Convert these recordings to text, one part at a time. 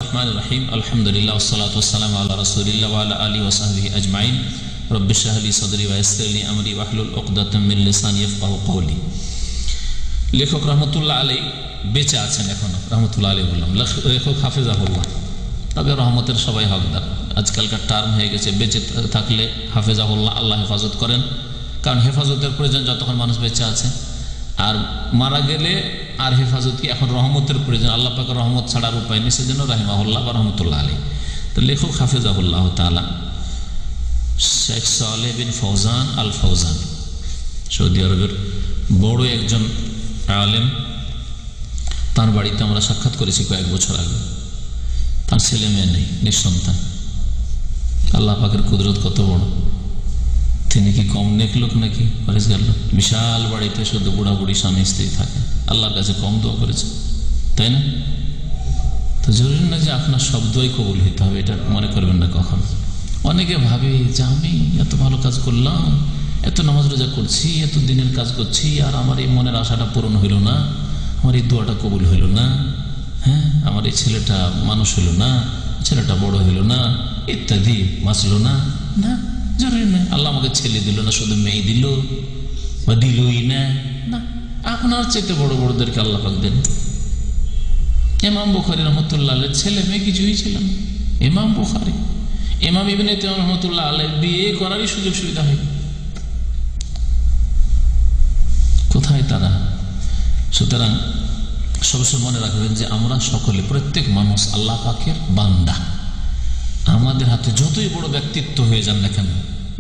রহিম আলহামদুলিল্লাহ ওয়াসসালাতু ওয়াসসালামু আলা রাসূলিল্লাহ ওয়া আলা আলিহি ওয়া সাহবিহি আজমাইন রব্বি ইশরাহ লি সাদরি ওয়া ইয়াসসির লি আমরি ওয়াহলুল উকদাতাম মিন লিসানি ইয়াফকাহু কওলি। লেখক রহমতুল্লাহ আলাইহি বেঁচে আছেন এখনো, রহমতুল্লাহ আলাইহি বললাম, লেখক হাফেজাহুল্লাহ, তবে রহমতের সবাই হকদার। আজকালকার টার্ম হয়ে গেছে বেঁচে থাকলে হাফেজাহুল্লাহ, আল্লাহ হেফাজত করেন, কারণ হেফাজতের প্রয়োজন যতক্ষণ মানুষ বেঁচে আছে, আর মারা গেলে আর হেফাজত কি, এখন রহমতের প্রয়োজন, আল্লাহ পাকের রহমত ছাড়ার উপায় নেই, সেজন্য রাহিমাহুল্লাহ বা রহমতুল্লাহ আলাইহি। তো লেখক হাফেজাহুল্লাহ তাআলা শেখ সালেহ বিন ফৌজান আল ফৌজান, সৌদি আরবের বড় একজন আলেম। তার বাড়িতে আমরা সাক্ষাৎ করেছি কয়েক বছর আগে। তার ছেলে মেয়ে নেই, নিঃসন্তান। আল্লাহ পাকের কুদরত কত বড়! তিনি কি কম নেক লোক নাকি? বিশাল বাড়িতে শুধু বুড়া বুড়ি স্বামী স্ত্রী থাকে, আল্লাহর কাছে কম দোয়া করেছে, তাই না? তো জরুরি না যে আপনার শব্দই কবুল হইতে হবে, এটা মনে করবেন না কখন। অনেকে ভাবে যে আমি এত ভালো কাজ করলাম, এত নামাজ রোজা করছি, এত দিনের কাজ করছি, আর আমার এই মনের আশাটা পূরণ হইল না, আমার এই দোয়াটা কবুল হইল না, হ্যাঁ, আমার এই ছেলেটা মানুষ হইল না, ছেলেটা বড় হইল না, ইত্যাদি বাঁচল না। না, জরুরি না। আল্লাহ আমাকে ছেলে দিল না, শুধু মেয়ে দিল বা দিলই না। না, আপনার চেয়ে বড় বড়দেরকে আল্লাহ পাক দেন। ইমাম বুখারী রহমতুল্লাহ আলাইহি ছেলে মেয়ে কিছুই ছিল না। ইমাম বুখারী, ইমাম ইবনে তাইমিয়া রহমতুল্লাহ আলাইহি বিয়ে করারই সুযোগ সুবিধা হয় কোথায় তারা? সুতরাং সবসময় মনে রাখবেন যে আমরা সকলে, প্রত্যেক মানুষ আল্লাহ পাকের বান্দা। আমাদের হাতে যতই বড় ব্যক্তিত্ব হয়ে যান না কেন,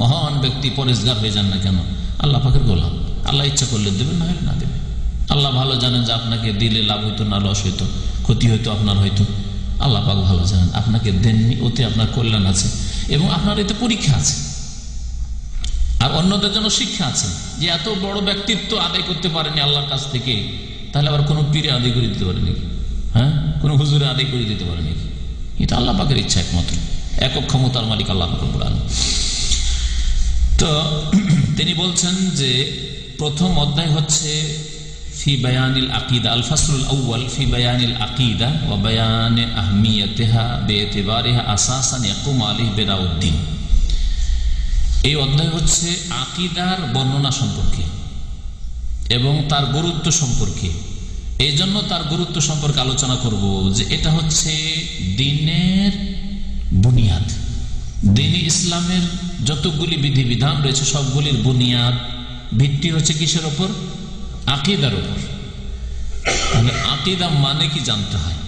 মহান ব্যক্তি পরেশগার হয়ে যান না কেন, আল্লাহ পাকের গোলাম। আল্লাহ ইচ্ছা করলে দেবেন, না হলে না দেবে। আল্লাহ ভালো জানেন যে আপনাকে দিলে লাভ হইতো না লস হইতো, ক্ষতি হইতো আপনার হয়তো। আল্লাহ পাক ভালো জানেন, আপনাকে দেননি, ওতে আপনার কল্যাণ আছে এবং আপনার এতে পরীক্ষা আছে, আর অন্যদের জন্য শিক্ষা আছে। যে এত বড় ব্যক্তিত্ব আদায় করতে পারেনি আল্লাহর কাছ থেকে, তাহলে আবার কোনো পীরে আদায় করে দিতে পারে নাকি? হ্যাঁ, কোনো হুজুরে আদায় করে দিতে পারে নাকি? এটা আল্লাহ পাকের ইচ্ছা একমাত্র, একক ক্ষমতার মালিক আল্লাহ পাক রব্বুল আলামিন। তো তিনি বলছেন যে প্রথম অধ্যায় হচ্ছে ফি বায়ানিল আকিদা, আল ফাসলুল আউয়াল ফি বায়ানিল আকিদা ওয়া বায়ানে আহমিয়াতিহা বিইতিবারিহা আসাসান ইয়াকুমু আলাইহি বিরাউদ্দিন। এই অধ্যায় হচ্ছে আকিদার বর্ণনা সম্পর্কে এবং তার গুরুত্ব সম্পর্কে। এই জন্য তার গুরুত্ব সম্পর্কে আলোচনা করব যে এটা হচ্ছে দ্বীনের বুনিয়াদ। দ্বীন ইসলামের যতগুলি বিধিবিধান রয়েছে সবগুলির বুনিয়াদ, ভিত্তি হচ্ছে কিসের ওপর? আকিদার ওপর। তাহলে আকিদা মানে কি জানতে হয়।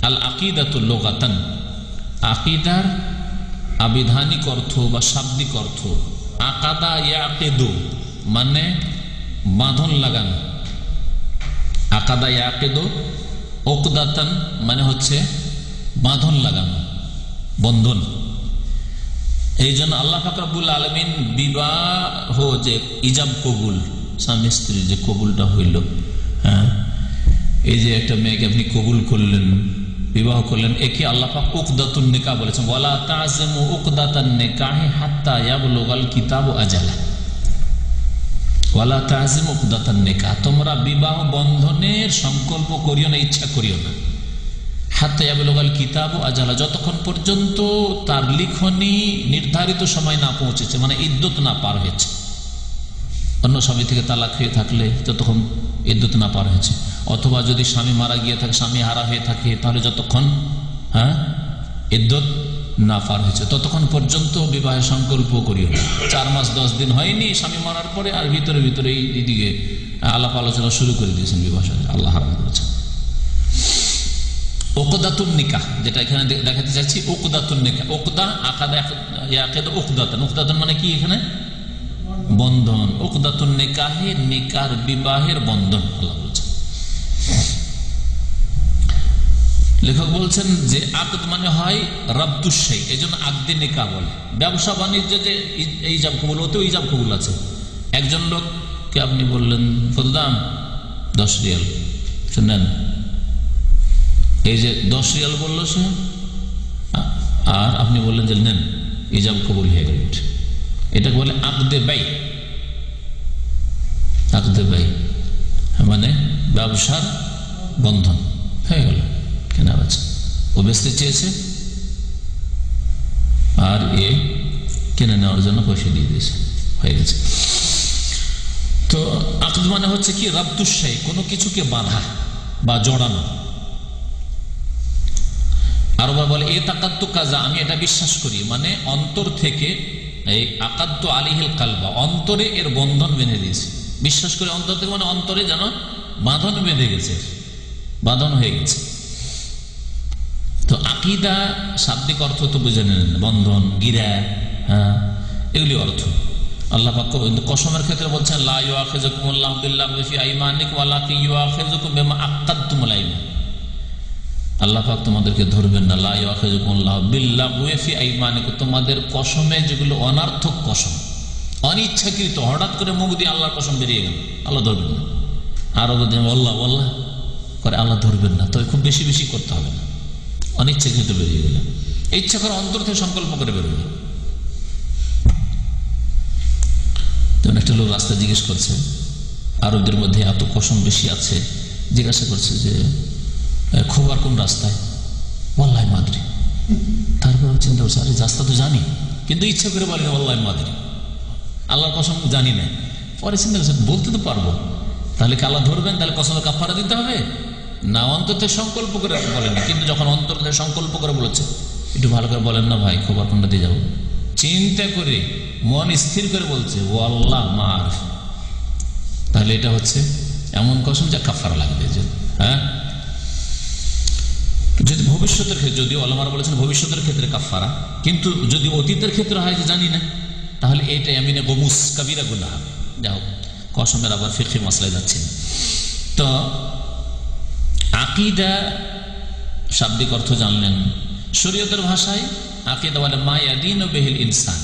আল আকিদাতু লুগাতান, আকিদার আবিধানিক অর্থ বা শাব্দিক অর্থ, আকাদা ইয়াকিদু মানে বাঁধন লাগানো, আকাদা ইয়াকিদু, উকদাতান মানে হচ্ছে বাঁধন লাগানো, বন্ধন। এই জন্য আল্লাহ পাক রব্বুল আলামিন বিবাহ যে ইজাব কবুল, স্বামী স্ত্রী যে কবুলটা হইল, হ্যাঁ, এই যে একটা মেয়েকে আপনি কবুল করলেন, বিবাহ করলেন, একে আল্লাহ পাক উকদাতুন নিকাহ বলেছেন। ওয়ালা তাযিমু উকদাতান নিকাহি হাত্তা ইয়াবলুগাল কিতাবু আজালা। ওয়ালা তাযিমু উকদাতান নিকাহ, তোমরা বিবাহ বন্ধনের সংকল্প করিও না, ইচ্ছা করিও না, হাত্তা ইয়াবলুগাল কিতাবু আজালা, যতক্ষণ পর্যন্ত তার লিখনি নির্ধারিত সময় না পৌঁছেছে, মানে ইদ্যত না পার হয়েছে। অন্য স্বামী থেকে তালাক হয়ে থাকলে যতক্ষণ ইদ্যত না পার হয়েছে, অথবা যদি স্বামী মারা গিয়ে থাকে, স্বামী হারা হয়ে থাকে, তাহলে যতক্ষণ ইদ্যত না পার হয়েছে ততক্ষণ পর্যন্ত বিবাহের সংকল্প করিও না। 4 মাস 10 দিন হয়নি স্বামী মারার পরে, আর ভিতরে ভিতরে এইদিকে আলাপ আলোচনা শুরু করে দিয়েছেন, বিবাহ আল্লাহ হারাম করেছেন। উকদাতুন নিকাহ যেটা এখানে দেখাতে চাচ্ছি, উকদাতুন নিকাহ, উকদা আকাদা ইয়াকিদু উকদাতান, উকদাতান মানে কি? এখানে বন্ধন। উকদাতুন নিকাহে, নিকার বিবাহের বন্ধন আল্লাহ বলছেন। লেখক বলছেন যে আকদ মানে হয় রাব্তুশ শাই, এজন্য আকদে নিকাহ বলে। ব্যবসা বাণিজ্য যে ইজাব কবুল, ওতেও ইজাব কবুল আছে। একজন লোককে আপনি বললেন কত দাম? 10 রিয়াল, শুনেন, এই যে 10 রিয়াল বললো সে, আর আপনি বললেন যে নেন, ইজাব কবুল হয়ে গেল। এটাকে বলে আকদে বাই। আকদে বাই মানে ব্যবসার বন্ধন হয়ে গেল, কেনা বেচা। ও বেচতে চেয়েছে আর এ কিনে নেওয়ার জন্য পয়সা দিয়ে দিয়েছে, হয়ে গেছে। তো আকদ মানে হচ্ছে কি রাব্তুশাই, কোনো কিছুকে বাঁধা বা জড়ানো। আরবা বলে এ তাকাত্তু কাজা, আমি এটা বিশ্বাস করি, মানে অন্তর থেকে এই আকাদ্দু আলিহিল কালবা, অন্তরে এর বন্ধন বেঁধে দিয়েছে। বিশ্বাস করে অন্তর থেকে মানে অন্তরে যেন বাঁধন বেঁধে গেছে, বাঁধন হয়ে গেছে। তো আকীদা শাব্দিক অর্থ তো বুঝে নেন, বন্ধন, গিরা, হ্যাঁ, এগুলি অর্থ। আল্লাহ পাক কসমের ক্ষেত্রে বলছেন লা ইউআখিযুকুমুল্লাহু বিল্লাগহি ফি আইমানিকুম ওয়ালাকিন ইউআখিযুকুম বিমা আক্কাদতুমুল আইমান। আল্লাহ পাক তোমাদেরকে ধরবেন না, লা ইউআখিযুকুমুল্লাহু বিল্লাগহি ফি আইমানিকুম, তোমাদের কসমে যেগুলো অনার্থক কসম, অনিচ্ছাকৃত, হঠাৎ করে মুখ দিয়ে আল্লাহর কসম বেরিয়ে গেল, আল্লাহ ধরবেন না। আরো যদি আল্লাহ আল্লাহ করে আল্লাহ ধরবেন না, তবে খুব বেশি বেশি করতে হবে না, অনিচ্ছাকৃত বেরিয়ে গেল, ইচ্ছা করে অন্তর থেকে সংকল্প করে বেরোবে। যেমন একটা লোক রাস্তা জিজ্ঞেস করছে, আরবদের মধ্যে এত কসম বেশি আছে, জিজ্ঞাসা করছে যে খোবার কোন রাস্তায়, ওয়াল্লাহি মাদরি। তারপর চিন্তা করছে, আরে রাস্তা তো জানি, কিন্তু ইচ্ছা করে বলে ওয়াল্লাহি মাদরি, আল্লাহর কসম জানি না। পরে চিন্তা করছে বলতে তো পারবো, তাহলে কি আল্লাহ ধরবেন? তাহলে কসমে কাফারা দিতে হবে না? অন্তর থেকে সংকল্প করে বলেন, কিন্তু যখন অন্তর থেকে সংকল্প করে বলেছে, একটু ভালো করে বলেন না ভাই খোবার কোনটা দিয়ে যাবো, চিন্তা করে মন স্থির করে বলছে ও আল্লাহ মার, তাহলে এটা হচ্ছে এমন কসম যা কাফারা লাগবে। হ্যাঁ, যদি ভবিষ্যতের ক্ষেত্রে, যদি ওলামারা বলেছেন ভবিষ্যতের ক্ষেত্রে কাফারা, কিন্তু যদি অতীতের ক্ষেত্রে হয় যে জানি না, তাহলে এইটা আমিনে গমুস কাবিরা গুনাহ। যাই হোক, কসমের আবার ফিকহি মাসলায় যাচ্ছে। তো আকীদা শাব্দিক অর্থ জানলেন। শরীয়তের ভাষায় আকীদা বলে মা ইয়াদিনু বিহিল ইনসান,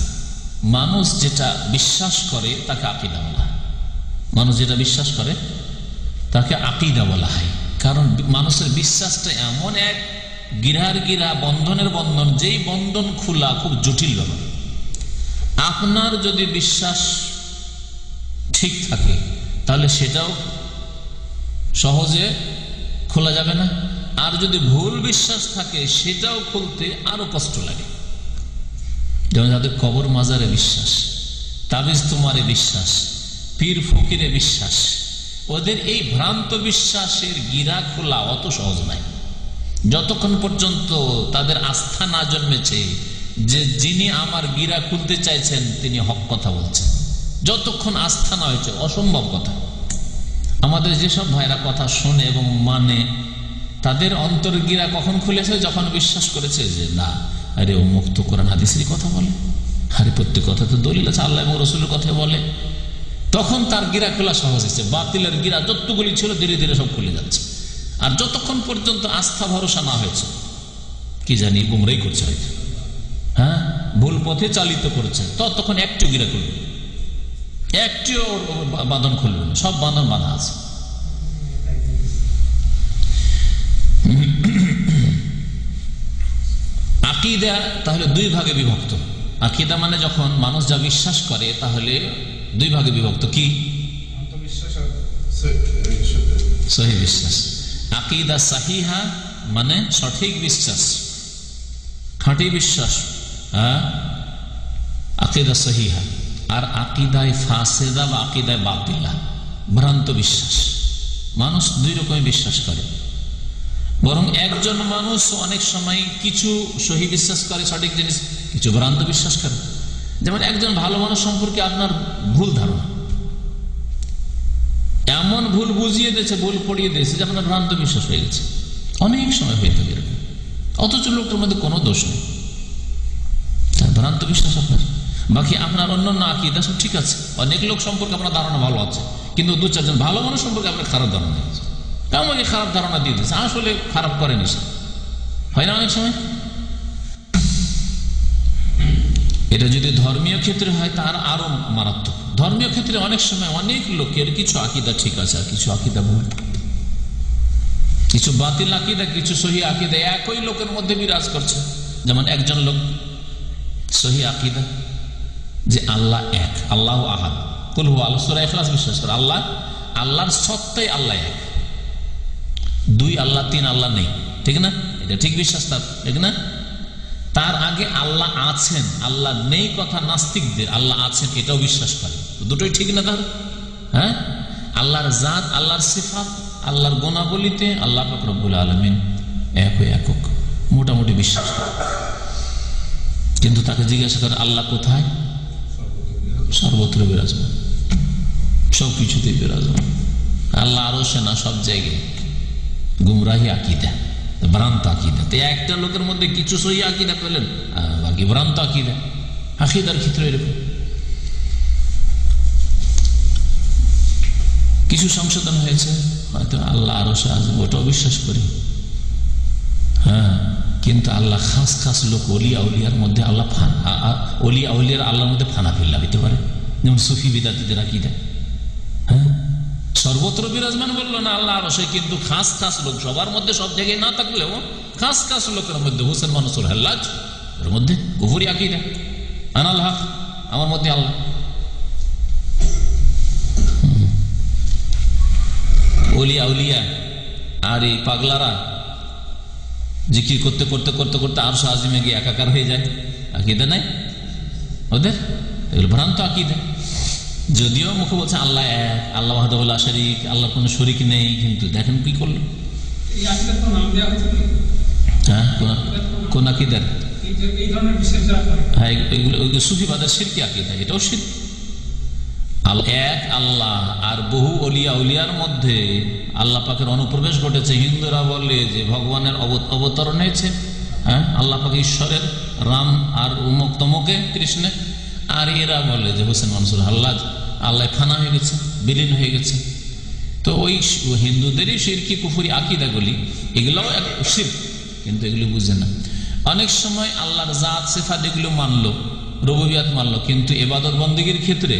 মানুষ যেটা বিশ্বাস করে তাকে আকীদা বলা হয়। মানুষ যেটা বিশ্বাস করে তাকে আকীদা বলা হয়, কারণ মানুষের বিশ্বাসটা এমন এক গিরার গিরা, বন্ধনের বন্ধন, যেই বন্ধন খোলা খুব জটিল ব্যাপার। আপনার যদি বিশ্বাস ঠিক থাকে তাহলে সেটাও সহজে খোলা যাবে না, আর যদি ভুল বিশ্বাস থাকে সেটাও খুলতে আরো কষ্ট লাগে। যেমন যাদের কবর মাজারে বিশ্বাস, তাবিজ তোমারে বিশ্বাস, পীর ফকিরে বিশ্বাস, ওদের এই ভ্রান্ত বিশ্বাসের গিরা খোলা অত সহজ নয়, যতক্ষণ পর্যন্ত তাদের আস্থা না জন্মেছে যে যিনি আমার গিরা খুলতে চাইছেন তিনি হক কথা বলছেন। যতক্ষণ আস্থা না হয়েছে অসম্ভব কথা। আমাদের যেসব ভাইরা কথা শোনে এবং মানে, তাদের অন্তর গিরা কখন খুলেছে? যখন বিশ্বাস করেছে যে না, আরে ও মুক্ত কোরআন হাদিসের কথা বলে, আরে প্রত্যেক কথা তো দলিল আছে, আল্লাহ এবং রসুলের কথা বলে, তখন তার গিরা খোলা সহজ হয়েছে। বাতিলের গিরা যতগুলি ছিল ধীরে ধীরে সব খুলে যাচ্ছে। আর যতক্ষণ পর্যন্ত আস্থা ভরসা না হয়েছে, কি জানি গুমরাই করছে হয়তো, হ্যাঁ, ভুল পথে চালিত করছে, ততক্ষণ একটু গিরা খুলবে, একটিও বাঁধন খুলবে না, সব বাঁধন বাঁধা আছে। আকীদা তাহলে দুই ভাগে বিভক্ত। আকীদা মানে যখন মানুষ যা বিশ্বাস করে তাহলে দুই ভাগে বিভক্ত। কি? সহি বিশ্বাস। আকীদা সাহিহা মানে সঠিক বিশ্বাস, খাঁটি বিশ্বাস, আকীদা সহিহা। আর আকীদায়ে ফাসিদা বা আকীদায়ে বাতিলা, ভ্রান্ত বিশ্বাস। মানুষ দুই রকমের বিশ্বাস করে, বরং একজন মানুষ অনেক সময় কিছু সহি বিশ্বাস করে, সঠিক জিনিস, কিছু ভ্রান্ত বিশ্বাস করে। যেমন একজন ভালো মানুষ সম্পর্কে আপনার ভুল ধারণা, এমন ভুল বুঝিয়ে দিয়েছে, ভুল পড়িয়ে দিয়েছে যে আপনার ভ্রান্ত বিশ্বাস হয়ে গেছে। অনেক সময় হয়ে থাকে এরকম, অথচ লোকটার মধ্যে কোনো দোষ নেই, ভ্রান্ত বিশ্বাস আপনার। বাকি আপনার অন্যান্য আকীদা সব ঠিক আছে। অনেক লোক সম্পর্কে আপনার ধারণা ভালো আছে, কিন্তু দু চারজন ভালো মানুষ সম্পর্কে আপনার খারাপ ধারণা আছে, আমাকে খারাপ ধারণা দিয়ে দিয়েছে, আসলে খারাপ করেনি সে, হয় না অনেক সময়। এটা যদি ধর্মীয় ক্ষেত্রে হয় তার আরো মারাত্মক। ধর্মীয় ক্ষেত্রে অনেক সময় অনেক লোকের কিছু আকীদা ঠিক আছে আর কিছু আকীদা ভুল, কিছু বাতিল আকীদা, কিছু সহি আকীদা একই লোকের মধ্যে বিরাজ করছে। যেমন একজন লোক সহি আকীদা যে আল্লাহ এক, আল্লাহ আহাদ, কুল হু আল্লাহ, সূরা ইখলাস বিশ্বাস করে, আল্লাহ, আল্লাহর সত্তাই আল্লাহ এক, দুই আল্লাহ তিন আল্লাহ নেই, ঠিক না? এটা ঠিক বিশ্বাস তার, ঠিক না? তার আগে আল্লাহ আছেন, আল্লাহ নেই কথা নাস্তিকদের, আল্লাহ আছেন এটাও বিশ্বাস করে। দুটোই ঠিক না তার? হ্যাঁ, আল্লাহর জাত, আল্লাহর সিফাত, আল্লাহর গুণাবলীতে আল্লাহ পাক রব্বুল আলামিন একক মোটামুটি বিশ্বাস করে। কিন্তু তাকে জিজ্ঞাসা করে আল্লাহ কোথায়? সর্বত্র বিরাজমান, সবকিছুতেই বিরাজমান। আল্লাহ আরো সে না, সব জায়গায়। গুমরাহি আকীদা, ভ্রান্ত আকীদা। তো একটা লোকের মধ্যে কিছু সহি আকীদা পেলেন, বাকি ভ্রান্ত আকীদা। আকীদার ক্ষেত্রে এরকম কিছু সংশোধন হয়েছে, হয়তো আল্লাহ আরো সে আসবে, ওটাও বিশ্বাস করি। হ্যাঁ, কিন্তু আল্লাহ খাস খাস লোক, অলিয়া উলিয়ার মধ্যে আল্লাহ, অলিয়া উলিয়ার আল্লাহর মধ্যে ফানা ফিল্লা হইতে পারে, যেমন সুফি বিদাতীদের আকীদা। হ্যাঁ, সর্বত্র বিরাজমান বললো না আল্লাহ আরশে, কিন্তু খাস খাস লোক, সবার মধ্যে সব জায়গায় না থাকলেও খাস খাস লোকের মধ্যে, হোসেন মানসুর হাল্লাজ এর মধ্যে কুফরি আকীদা, আনাল হক, আমার মধ্যে আল্লাহ। অলিয়া উলিয়া আর এই পাগলারা জিকির করতে করতে করতে করতে আরশ আজিমে গিয়ে একাকার হয়ে যায়। আকীদা নাই ওদের, এগুলো ভ্রান্ত আকীদা। যদিও মুখে বলছে আল্লাহ এক, আল্লাহ ওয়াহদাহু লা শারীক, আল্লাহর কোনো শরীক নেই, কিন্তু দেখেন কি করলো। হ্যাঁ, কোন আকীদার? হ্যাঁ, এগুলো সুফিবাদের শিরকি আকীদা, এটাও শিরক। এক আল্লাহ আর বহু অলিয়া উলিয়ার মধ্যে আল্লাহ পাকের অনুপ্রবেশ ঘটেছে। হিন্দুরা বলে যে ভগবানের অবতরণ হয়েছে, হ্যাঁ, আল্লাহ পাক ঈশ্বরের, রাম আর উমুক তমুকে কৃষ্ণে। আর এরা বলে যে হোসেন মানসুর হাল্লাজ আল্লাহ ফানা হয়ে গেছে, বিলীন হয়ে গেছে। তো ওই হিন্দুদেরই শিরকি কুফরি আকীদাগুলি, এগুলোও এক শিরক, কিন্তু এগুলো বুঝে না। অনেক সময় আল্লাহর জাত সিফাত এগুলো মানলো, রুবুবিয়াত মানলো, কিন্তু ইবাদত বন্দেগীর ক্ষেত্রে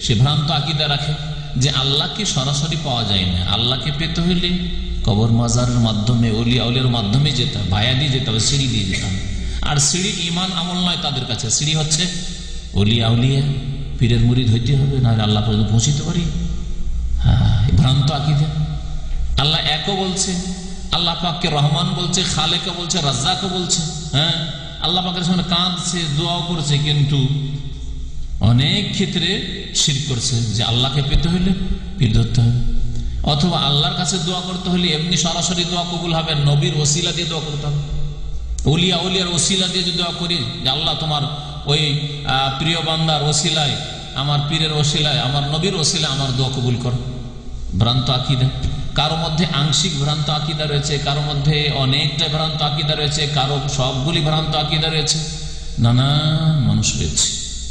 সে ভ্রান্ত আকীদা রাখে যে আল্লাহকে সরাসরি পাওয়া যায় না, আল্লাহকে পেতে হইলে কবর মাজারের মাধ্যমে, অলিয়া উলিয়ার মাধ্যমে যেতে হবে, ভায়া দিয়ে যেতে হবে, সিঁড়ি দিয়ে যেতে হবে। আর সিঁড়ি ইমান আমল নয় তাদের কাছে, সিঁড়ি হচ্ছে অলিয়া উলিয়া, পীরের মুরিদ হইতে হবে, না আল্লাহ পর্যন্ত পৌঁছিতে পারি। হ্যাঁ, ভ্রান্ত আকীদা। আল্লাহ একও বলছে, আল্লাহ পাককে রহমান বলছে, খালেকও বলছে, রাজ্জাকও বলছে। হ্যাঁ, আল্লাহ পাকের সামনে কাঁদছে, দোয়াও করছে, কিন্তু অনেক ক্ষেত্রে শিরক করছে যে আল্লাহকে পেতে হইলে পীর ধরতে হবে, অথবা আল্লাহর কাছে দোয়া করতে হলে এমনি সরাসরি দোয়া কবুল হবে, নবীর ওসিলা দিয়ে দোয়া করতে হবে। ওলিয়া উলিয়ার ওসিলা দিয়ে যদি দোয়া করি যে আল্লাহ তোমার ওই প্রিয় বান্দার ওসিলায়, আমার পীরের ওসিলায়, আমার নবীর ওসিলায় আমার দোয়া কবুল কর, ভ্রান্ত আকীদা। কারো মধ্যে আংশিক ভ্রান্ত আকীদা রয়েছে, কারো মধ্যে অনেকটা ভ্রান্ত আকীদা রয়েছে, কারো সবগুলি ভ্রান্ত আকীদা রয়েছে, নানান মানুষ রয়েছে।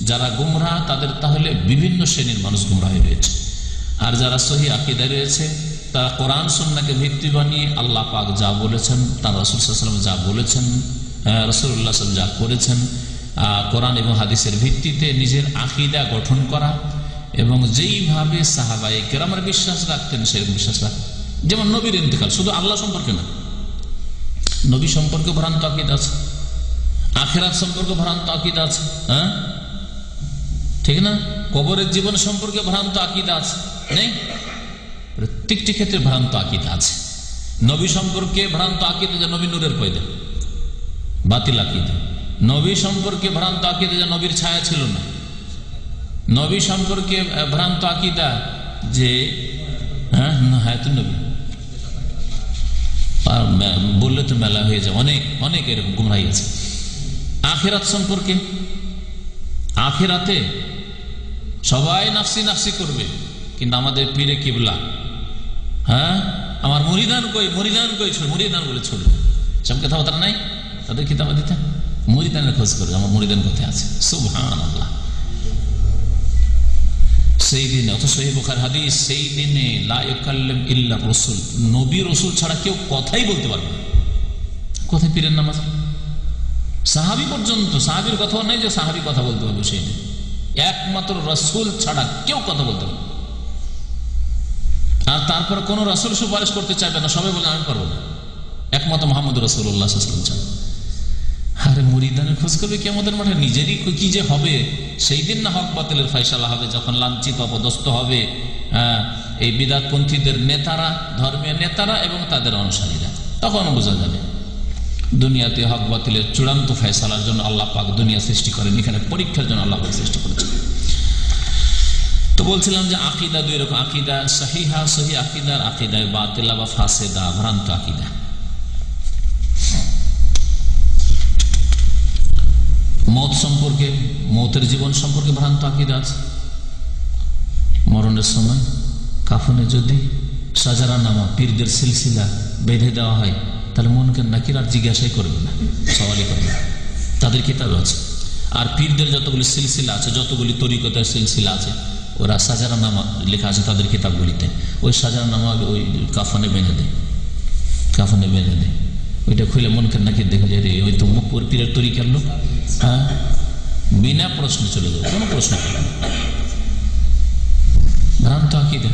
যারা গুমরাহ তাদের তাহলে বিভিন্ন শ্রেণীর মানুষ গুমরাহ রয়েছে। আর যারা সহি আকীদা রয়েছে তারা কোরআন সুন্নাহকে ভিত্তি বানিয়ে আল্লাহ পাক যা বলেছেন, তার রাসূল সাল্লাল্লাহু আলাইহি ওয়াসাল্লাম যা বলেছেন, রাসূলুল্লাহ সাল্লাল্লাহু আলাইহি ওয়াসাল্লাম যা করেছেন, কোরআন এবং হাদিসের ভিত্তিতে নিজের আকীদা গঠন করা, এবং যেইভাবে সাহাবায়ে কেরামের বিশ্বাস রাখতেন সেরকম বিশ্বাস রাখতেন। যেমন নবীর ইন্তেকাল, শুধু আল্লাহ সম্পর্কে না, নবী সম্পর্কে ভ্রান্ত আকীদা আছে, আখিরাত সম্পর্কে ভ্রান্ত আকীদা আছে। হ্যাঁ, ঠিক না? কবরের জীবন সম্পর্কে ভ্রান্ত আকীদা আছে, নেই? প্রত্যেকটি ক্ষেত্রে ভ্রান্ত আকীদা আছে। নবী সম্পর্কে ভ্রান্ত আকীদা যে নবী নূরের পয়দা, বাতিল আকীদা। নবী সম্পর্কে ভ্রান্ত আকীদা যে নবীর ছায়া ছিল না। নবী সম্পর্কে ভ্রান্ত আকীদা যে হায়াতুন নবী, বললে তো মেলা হয়ে যায়, অনেক অনেক এরকম গুমরাহি আছে। আখিরাত সম্পর্কে, আখিরাতে সবাই নাফসি নাফসি করবে, কিন্তু আমাদের পীরে কিবলা, হ্যাঁ, আমার মুরিদান কই, মুরিদান কই, মুরিদান বলে ছড়বে, সব কথাবার্তা নাই তাদের কিতাব দিতে, মুরিদানের খোঁজ করে আমার মুরিদান কোথায় আছে। সুবহানাল্লাহ। সেই দিনে, অথচ সহিহ বুখারী হাদিস, সেই দিনে লা ইয়াকাল্লাম ইল্লা রাসূল, নবী রাসূল ছাড়া কেউ কথাই বলতে পারবে না। কোথায় পীরের নামাজ? সাহাবী পর্যন্ত, সাহাবীর কথাও নাই যে সাহাবী কথা বলতে পারবে সেই দিন, একমাত্র রাসূল ছাড়া কেউ কথা বলতে পারবে। আর তারপর কোন রাসূল সুপারিশ করতে চাইবে না, সবাই বলে আমি পারবো না, একমাত্র মুহাম্মদ রাসূলুল্লাহ সাল্লাল্লাহু আলাইহি ওয়াসাল্লাম। আরে মুরিদানের খোঁজ করবে কিয়ামতের মাঠে, নিজেরই কি যে হবে সেই দিন না হক বাতিলের ফয়সালা হবে, যখন লাঞ্ছিত অপদস্থ হবে এই বিদআতপন্থীদের নেতারা, ধর্মীয় নেতারা এবং তাদের অনুসারীরা, তখন বোঝা যাবে। দুনিয়াতে হক বাতিলের চূড়ান্ত ফয়সালার জন্য আল্লাহ পাক দুনিয়া সৃষ্টি করেন, এখানে পরীক্ষার জন্য আল্লাহ পাক সৃষ্টি করেছেন। তো বলছিলাম যে আকীদা দুই রকম, আকীদা সহিহা সহি আকীদা, আর আকীদা বাতিলা বা ফাসেদা ভ্রান্ত আকীদা। মত সম্পর্কে, মতের জীবন সম্পর্কে ভ্রান্ত আকীদা আছে। মরণের সময় কাফনে যদি সাজারা নামা পীরদের সিলসিলা বেঁধে দেওয়া হয়, তাহলে মনকে নাকির আর জিজ্ঞাসাই করবে না, সওয়ালই করবে না, তাদের কিতাব আছে। আর পীরদের যতগুলি সিলসিলা আছে, যতগুলি তরিকতের সিলসিলা আছে, ওরা সাজারা নামা লেখা আছে তাদের কিতাবগুলিতে, ওই সাজারা নামা ওই কাফনে বেঁধে দেয়, কাফনে বেঁধে দেয়। ওইটা খুলে মনকে নাকি দেখে যায় রে ওই তো মুখপুর পীরের তরিকার লোক, হ্যাঁ, বিনা প্রশ্ন চলে যাবে, কোনো প্রশ্ন করবে না। ভ্রান্ত আকীদা।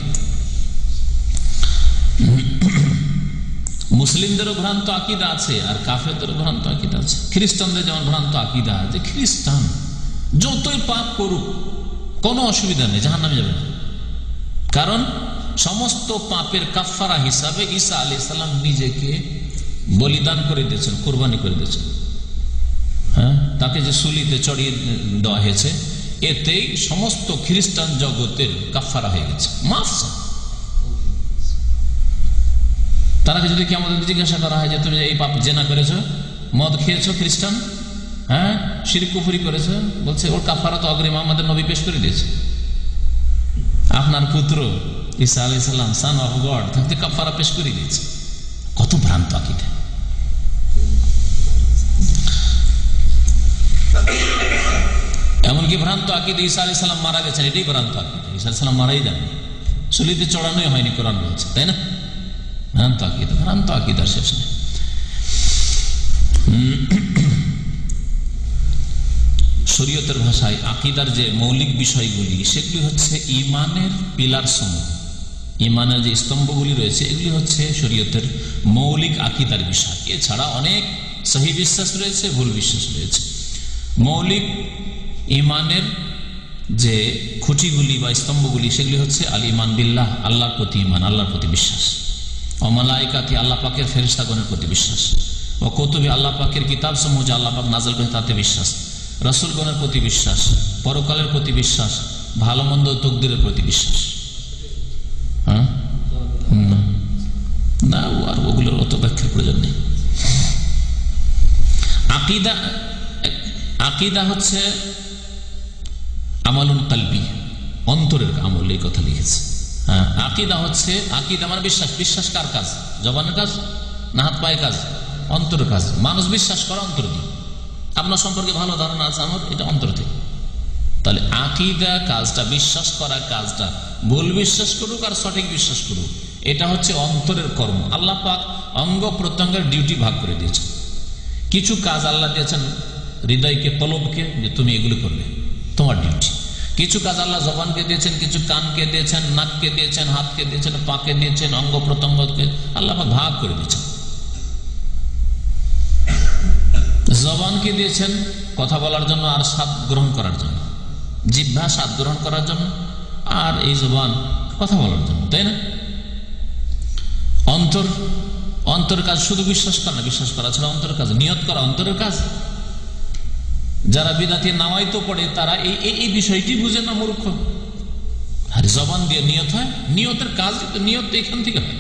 মুসলিমদেরও ভ্রান্ত আকীদা আছে আর কাফেরদেরও ভ্রান্ত আকীদা আছে। খ্রিস্টানদের যেমন ভ্রান্ত আকীদা যে খ্রিস্টান যতই পাপ করুক কোনো অসুবিধা নেই, জাহান্নামে যাবে না, কারণ সমস্ত পাপের কাফারা হিসাবে ঈসা আলাইহিস সালাম নিজেকে বলিদান করে দিয়েছেন, কোরবানি করে দিয়েছেন। হ্যাঁ, তাকে যে সুলিতে চড়িয়ে দেওয়া হয়েছে, এতেই সমস্ত খ্রিস্টান জগতের কাফারা হয়ে গেছে, মাফ। তারাকে যদি কি আমাদের জিজ্ঞাসা করা হয় যে তুমি এই পাপ জেনা করেছো, মদ খেয়েছো, খ্রিস্টান, হ্যাঁ, শিরক কুফরি করেছো, বলছে ওর কাফারা তো অগ্রিম আমাদের নবী পেশ করে দিয়েছে। আপনার পুত্র ঈসা আলাইহিস সালাম সন অফ গড থাকতে কাফারা পেশ করে দিয়েছে। কত ভ্রান্ত আকীদা। এমনকি ভ্রান্ত আকীদা ঈসা আলাইহিস সালাম মারা গেছেন, এটাই ভ্রান্ত আকীদা। ঈসা আলাইহিস সালাম মারাই যান, সুলিতে চড়ানোই হয়নি, কোরআন বলছে, তাই না? ভ্রান্ত আকীদা, ভ্রান্ত আকীদার শেষ নেই। শরীয়তের ভাষায় আকীদার যে মৌলিক বিষয়গুলি, সেগুলি হচ্ছে ঈমানের পিলার সমূহ, ঈমানের যে স্তম্ভগুলি রয়েছে, এগুলি হচ্ছে শরীয়তের মৌলিক আকীদার বিষয়। এছাড়া অনেক সহি বিশ্বাস রয়েছে, ভুল বিশ্বাস রয়েছে। মৌলিক ঈমানের যে খুঁটিগুলি বা স্তম্ভগুলি, সেগুলি হচ্ছে আল ঈমান বিল্লাহ, আল্লাহর প্রতি ঈমান, আল্লাহর প্রতি বিশ্বাস। ও মালায়েকাতি, আল্লাহ পাকের ফেরেশতাগণের প্রতি বিশ্বাস। ও কুতুবি, আল্লাহ পাকের কিতাব সমূহ যে আল্লাহ পাক নাযিল করেন তাতে বিশ্বাস। রাসূলগণের প্রতি বিশ্বাস, পরকালের প্রতি বিশ্বাস, ভালো মন্দ তকদিরের প্রতি বিশ্বাস। হ্যাঁ, না আর ওগুলোর অত ব্যাখ্যার প্রয়োজন নেই। আকীদা, আকীদা হচ্ছে আমালুন কলবি, অন্তরের আমল, এই কথা লিখেছে। হ্যাঁ, আকীদা হচ্ছে, আকীদা মানে বিশ্বাস। বিশ্বাস কার কাজ? জবানের কাজ না হাত পায়ে কাজ? অন্তরের কাজ। মানুষ বিশ্বাস করে অন্তর দিয়ে। আপনার সম্পর্কে ভালো ধারণা আছে আমার, এটা অন্তর থেকে। তাহলে আকীদা কাজটা, বিশ্বাস করা কাজটা, ভুল বিশ্বাস করুক আর সঠিক বিশ্বাস করুক, এটা হচ্ছে অন্তরের কর্ম। আল্লাহ পাক অঙ্গ প্রত্যঙ্গের ডিউটি ভাগ করে দিয়েছেন। কিছু কাজ আল্লাহ দিয়েছেন হৃদয়কে, কলবকে, যে তুমি এগুলো করবে, তোমার ডিউটি। কিছু কাজ আল্লাহ জবানকে দিয়েছেন, কিছু কানকে দিয়েছেন, নাককে দিয়েছেন, হাতকে দিয়েছেন, পাকে দিয়েছেন, অঙ্গ প্রত্যঙ্গকে আল্লাহ পাক ভাগ করে দিয়েছেন। জবানকে দিয়েছেন কথা বলার জন্য আর স্বাদ গ্রহণ করার জন্য, জিহ্বা স্বাদ গ্রহণ করার জন্য, আর এই জবান কথা বলার জন্য, তাই না? অন্তর, অন্তর কাজ শুধু বিশ্বাস করা না, বিশ্বাস করা ছাড়া অন্তর কাজ। নিয়ত করা অন্তরের কাজ। যারা বিদাতি নাওয়াইতো পড়ে তারা এই বিষয়টি বুঝে না, মূর্খ। আর জবান দিয়ে নিয়ত হয়, নিয়তের কাজ, নিয়ত এখান থেকে হয়।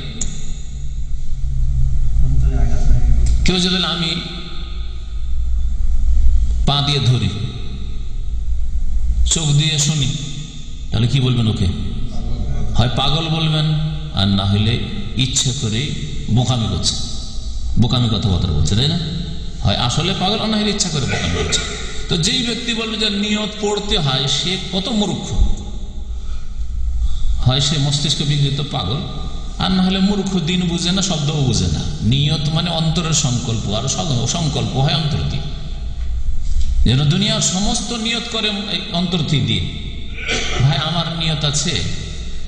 কেউ যদি আমি পা দিয়ে ধরি, চোখ দিয়ে শুনি, তাহলে কি বলবেন? ওকে হয় পাগল বলবেন, আর না হলে ইচ্ছে করে বোকামি করছে, বোকামি কথাবার্তা বলছে, তাই না? হয় আসলে পাগল, আর না হলে ইচ্ছা করে বোকামি করছে। তো যেই ব্যক্তি বলবে যে নিয়ত পড়তে হয়, সে কত মূর্খ। হয় সে মস্তিষ্ক বিকৃত পাগল, আর না হলে মূর্খ, দিন বুঝে না, শব্দও বুঝে না। নিয়ত মানে অন্তরের সংকল্প, আর সংকল্প হয় অন্তর দিয়ে। যেন দুনিয়ার সমস্ত নিয়ত করে অন্তর দিয়ে, ভাই আমার নিয়ত আছে,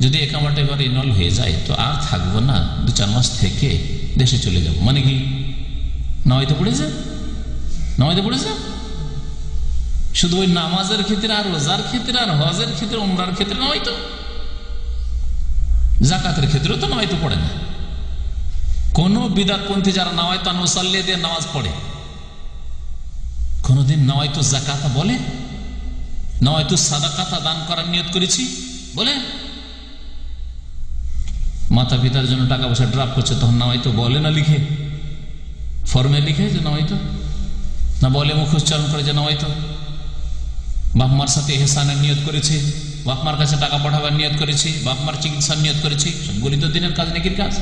যদি একামাটা এবার ইনল হয়ে যায় তো আর থাকবো না, 2-4 মাস থেকে দেশে চলে যাব। মানে কি নামাইতে পড়েছে? নামাইতে পড়েছে শুধু ওই নামাজের ক্ষেত্রে, আর রোজার ক্ষেত্রে, আর হজের ক্ষেত্রে, উমরার ক্ষেত্রে নামাইতো, জাকাতের ক্ষেত্রেও তো নামাইতে পড়ে না। কোন কোন বিদআতপন্থী যারা নাওয়াইতু আন উসাল্লি দিয়ে নামাজ পড়ে, কোনদিন নাওয়াইতু যাকাতা বলে? নাওয়াইতু সাদাকাতা, দান করার নিয়ত করেছি বলে? মাতা পিতার জন্য টাকা পয়সা ড্রাফট করছে, তখন নাওয়াইতু বলে না, লিখে ফর্মে লিখে যে নাওয়াইতু, না বলে মুখোচ্চারণ করে যে নাওয়াইতু? বাপমার সাথে ইহসানের নিয়ত করেছি, বাপমার কাছে টাকা পাঠাবার নিয়ত করেছি, বাপমার চিকিৎসার নিয়ত করেছি, সবগুলি তো দিনের কাজ, নেকির কাজ।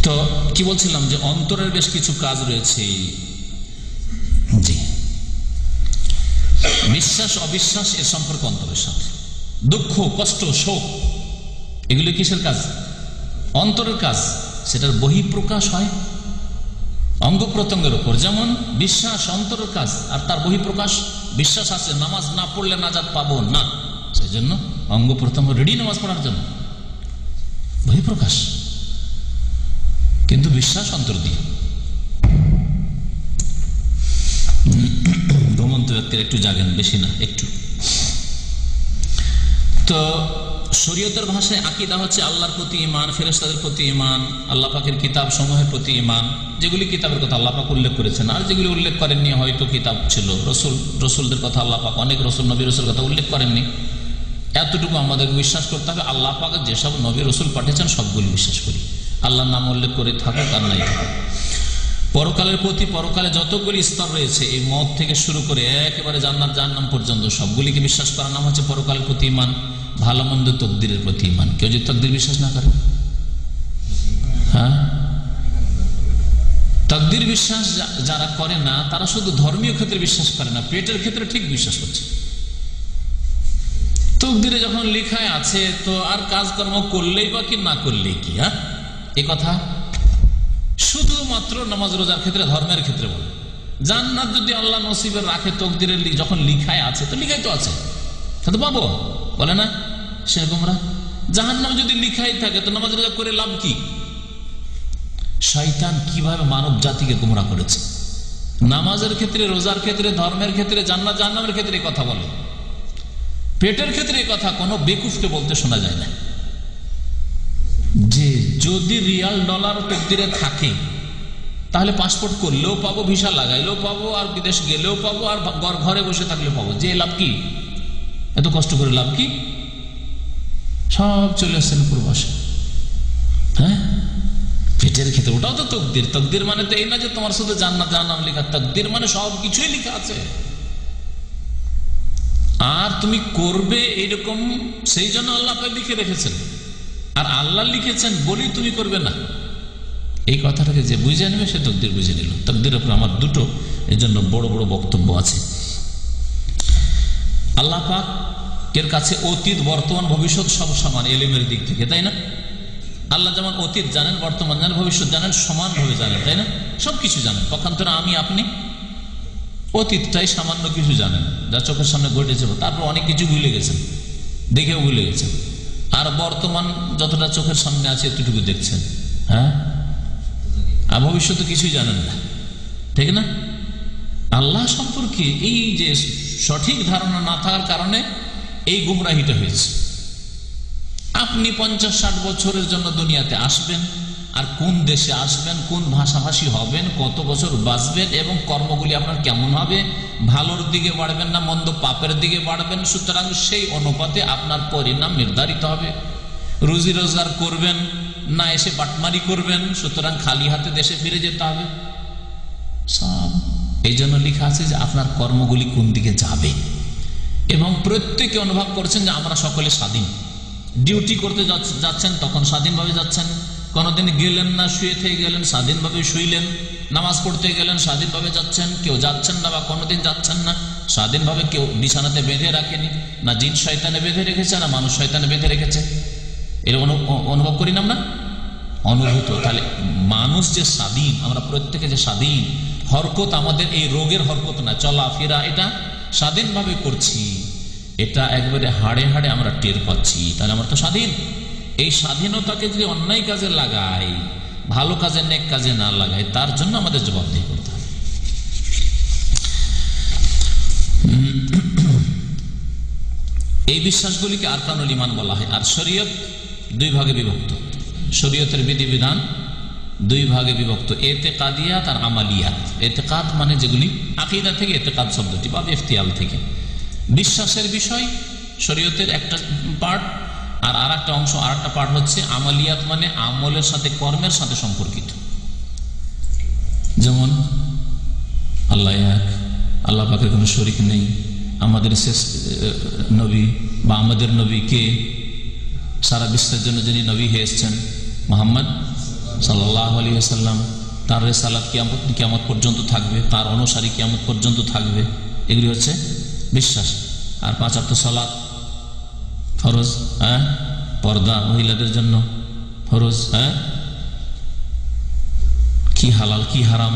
তো কি বলছিলাম যে অন্তরের বেশ কিছু কাজ রয়েছে। জি, বিশ্বাস অবিশ্বাস এর সম্পর্ক অন্তরের সাথে। দুঃখ, কষ্ট, শোক এগুলি কিসের কাজ? অন্তরের কাজ। সেটার বহিঃপ্রকাশ হয় অঙ্গ প্রত্যঙ্গের উপর। যেমন বিশ্বাস অন্তরের কাজ, আর তার বহিঃপ্রকাশ বিশ্বাস আছে, নামাজ না পড়লে নাজাত পাবো না, সেই জন্য অঙ্গ প্রত্যঙ্গ রেডি নামাজ পড়ার জন্য, বহিঃপ্রকাশ। কিন্তু বিশ্বাস অন্তর দিয়ে। ঘুমন্ত ব্যক্তির একটু জাগেন, বেশি না, একটু। তো শরীয়তের ভাষায় আকীদা হচ্ছে আল্লাহর প্রতি ঈমান, ফেরেশতাদের প্রতি ঈমান, আল্লাহ পাকের কিতাব সমূহের প্রতি ঈমান, যেগুলি কিতাবের কথা আল্লাহ পাক উল্লেখ করেছেন, আর যেগুলি উল্লেখ করেননি, হয়তো কিতাব ছিল, রসুলদের কথা আল্লাহ পাক অনেক রসুল নবী রসুল কথা উল্লেখ করেননি, এতটুকু আমাদেরকে বিশ্বাস করতে হবে। আল্লাহ পাক যেসব নবী রসুল পাঠিয়েছেন সবগুলি বিশ্বাস করি, আল্লাহর নাম উল্লেখ করে থাকুক আর নাই থাকুক। পরকালের প্রতি, পরকালে যতগুলি স্তর রয়েছে, এই মত থেকে শুরু করে একেবারে জান্নাত জাহান্নাম পর্যন্ত সবগুলিকে বিশ্বাস করার নাম হচ্ছে পরকালের প্রতি ঈমান। ভালো মন্দ তকদিরের প্রতি ঈমান। কেউ যদি তকদির বিশ্বাস না করে, হ্যাঁ, তকদির বিশ্বাস যারা করে না তারা শুধু ধর্মীয় ক্ষেত্রে বিশ্বাস করে না, পেটের ক্ষেত্রে ঠিক বিশ্বাস করছে। তকদিরে যখন লেখায় আছে তো আর কাজকর্ম করলেই বা কি না করলেই কি, হ্যাঁ, এ কথা শুধুমাত্র নামাজ রোজার ক্ষেত্রে, ধর্মের ক্ষেত্রে বলে। জান্নাত যদি আল্লাহ নসিবের রাখে, তকদিরে যখন লিখায় আছে তো লিখাই তো আছে, তো পাবো, বলে না সেরকমরা। জাহান্নাম যদি লিখাই থাকে তো নামাজ রোজা করে লাভ কি? শয়তান কিভাবে মানব জাতিকে গুমরাহ করেছে। নামাজের ক্ষেত্রে, রোজার ক্ষেত্রে, ধর্মের ক্ষেত্রে, জান্নাত জাহান্নামের ক্ষেত্রে কথা বলে, পেটের ক্ষেত্রে কথা কোনো বেকুফকে বলতে শোনা যায় না। যে যদি রিয়াল ডলার তকদিরে থাকে তাহলে পাসপোর্ট করলেও পাবো, ভিসা লাগাইলেও পাবো, আর বিদেশ গেলেও পাবো, আর ঘরে বসে থাকলেও পাবো, যে লাভ কি? এত কষ্ট করে লাভ কি? সব চলে আসছেন পূর্বাসে, হ্যাঁ, পেটের ক্ষেত্রে। ওটাও তো তকদির। তকদির মানে তো এই না যে তোমার শুধু জান্নাত জাহান্নাম লেখা, তকদির মানে সব কিছুই লেখা আছে, আর তুমি করবে এইরকম, সেই জন্য আল্লাহ লিখে রেখেছেন, আর আল্লাহ লিখেছেন বলেই তুমি করবে না। এই কথাটাকে যে বুঝে নেবে সে তকদির বুঝে নিল। তকদির উপর আমার দুটো এর জন্য বড় বড় বক্তব্য আছে। আল্লাহ পাক এর কাছে অতীত, বর্তমান, ভবিষ্যৎ সব সমান এলিমের দিক থেকে, তাই না? আল্লাহ যেমন অতীত জানেন, বর্তমান জানেন, ভবিষ্যৎ জানেন, সমানভাবে জানেন, তাই না? সবকিছু জানেন। পক্ষান্তরে আমি আপনি অতীতটাই সামান্য কিছু জানেন, যা চোখের সামনে ঘটেছে, তারপর অনেক কিছু ভুলে গেছেন, দেখেও ভুলে গেছেন। আর বর্তমান যতটা চোখের সামনে আছে এতটুকু দেখছেন, হ্যাঁ, আর ভবিষ্যতে কিছুই জানেন না, ঠিক না? আল্লাহ সম্পর্কে এই যে সঠিক ধারণা না থাকার কারণে এই গুমরাহিটা হয়েছে। আপনি 50-60 বছরের জন্য দুনিয়াতে আসবেন, আর কোন দেশে আসবেন, কোন ভাষাভাষী হবেন, কত বছর বাঁচবেন, এবং কর্মগুলি আপনার কেমন হবে, ভালোর দিকে বাড়বেন না মন্দ পাপের দিকে বাড়বেন, সুতরাং সেই অনুপাতে আপনার পরিণাম নির্ধারিত হবে। রুজি রোজগার করবেন না এসে বাটমারি করবেন, সুতরাং খালি হাতে দেশে ফিরে যেতে হবে। সব এই জন্য লেখা আছে যে আপনার কর্মগুলি কোন দিকে যাবে, এবং প্রত্যেকে অনুভব করছেন যে আমরা সকলে স্বাধীন। ডিউটি করতে যাচ্ছেন তখন স্বাধীনভাবে যাচ্ছেন, কোনোদিন গেলেন না, শুয়ে থেকে গেলেন, স্বাধীনভাবে শুইলেন, নামাজ পড়তে গেলেন, স্বাধীনভাবে যাচ্ছেন, কেউ যাচ্ছেন না বা কোনোদিন যাচ্ছেন না স্বাধীনভাবে, কেউ বিছানাতে বেঁধে রাখেনি, না জিন শয়তানে বেঁধে রেখেছে, না মানুষ শয়তানে বেঁধে রেখেছে। এর অনুভব করি না আমরা, অনুভূত। তাহলে মানুষ যে স্বাধীন, আমরা প্রত্যেকে যে স্বাধীন, হরকত আমাদের এই রোগের হরকত না, চলাফেরা এটা স্বাধীনভাবে করছি, এটা একবারে হাড়ে হাড়ে আমরা টের পাচ্ছি, তাহলে আমরা তো স্বাধীন। এই স্বাধীনতাকে যদি অন্যায় কাজে লাগাই, ভালো কাজে, নেক কাজে না লাগাই, তার জন্য আমাদের জবাবদিহি করতে হবে। এই বিশ্বাসগুলিকে আরকানুল ঈমান বলা হয়। আর শরীয়ত দুই ভাগে বিভক্ত। শরীয়তের বিধিবিধান দুই ভাগে বিভক্ত, এতেকাদিয়াত আর আমালিয়াত। এতেকাদ মানে যেগুলি আকীদা থেকে, এতেকাদ শব্দটি বা ইফতিয়াল থেকে, বিশ্বাসের বিষয় শরীয়তের একটা পার্ট, আর আরেকটা অংশ, আরেকটা পার্ট হচ্ছে আমালিয়াত, মানে আমলের সাথে, কর্মের সাথে সম্পর্কিত। যেমন আল্লাহ এক, আল্লাহ পাকের কোনো শরীক নেই, আমাদের শেষ নবী বা আমাদের নবী কে, সারা বিশ্বের জন্য যিনি নবী হয়ে এসছেন মুহাম্মদ সাল্লাল্লাহু আলাইহি ওয়াসাল্লাম, তার রিসালাত কিয়ামত পর্যন্ত থাকবে, তার অনুসারী কিয়ামত পর্যন্ত থাকবে, এগুলি হচ্ছে বিশ্বাস। আর 5 ওয়াক্ত সালাত ফরজ, পর্দা মহিলাদের জন্য ফরজ, কি হালাল কি হারাম,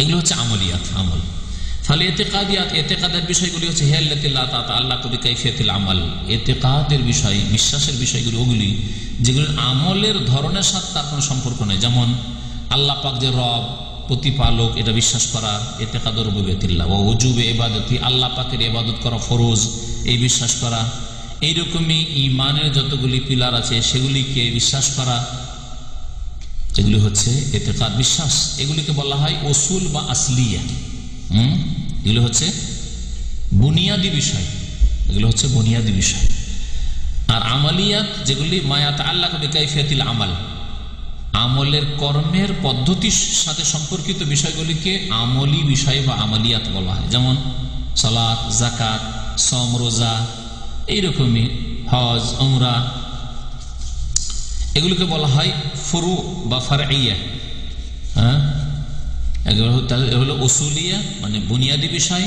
এগুলো হচ্ছে আমলিয়াত, আমল। তাহলে এতেকাদিয়াত, এতেকাদের বিষয়গুলি হচ্ছে হিয়াল্লাতিল্লাহ তাআল্লাকু বিকাইফিয়াতিল আমাল, এতেকাদের বিষয়, বিশ্বাসের বিষয়গুলি ওগুলি যেগুলো আমলের ধরনের সাথে তার কোনো সম্পর্ক নেই। যেমন আল্লাহ পাক যে রব, প্রতিপালক, এটা বিশ্বাস করা এতেকাদুর রুবুবিয়্যাতিল্লাহ। ওয়া উজুবে ইবাদতি, আল্লাহ পাকের ইবাদত করা ফরজ, এই বিশ্বাস করা। এইরকমই ঈমানের যতগুলি পিলার আছে সেগুলিকে বিশ্বাস করা, এগুলি হচ্ছে এতেকাদ, বিশ্বাস। এগুলিকে বলা হয় উসুল বা আসলিয়া। এগুলো হচ্ছে বুনিয়াদি বিষয়, এগুলো হচ্ছে বুনিয়াদি বিষয়। আর আমালিয়াত যেগুলি মায়াত আল্লাহ বিকাইফিয়াতিল আমাল, আমলের কর্মের পদ্ধতির সাথে সম্পর্কিত বিষয়গুলিকে আমলি বিষয় বা আমালিয়াত বলা হয়। যেমন সালাত, যাকাত, সওম, রোজা, এইরকমই হজ, উমরা, এগুলোকে বলা হয় ফুরু বা ফারঈয়া। হলো উসুলিয়া মানে বুনিয়াদি বিষয়,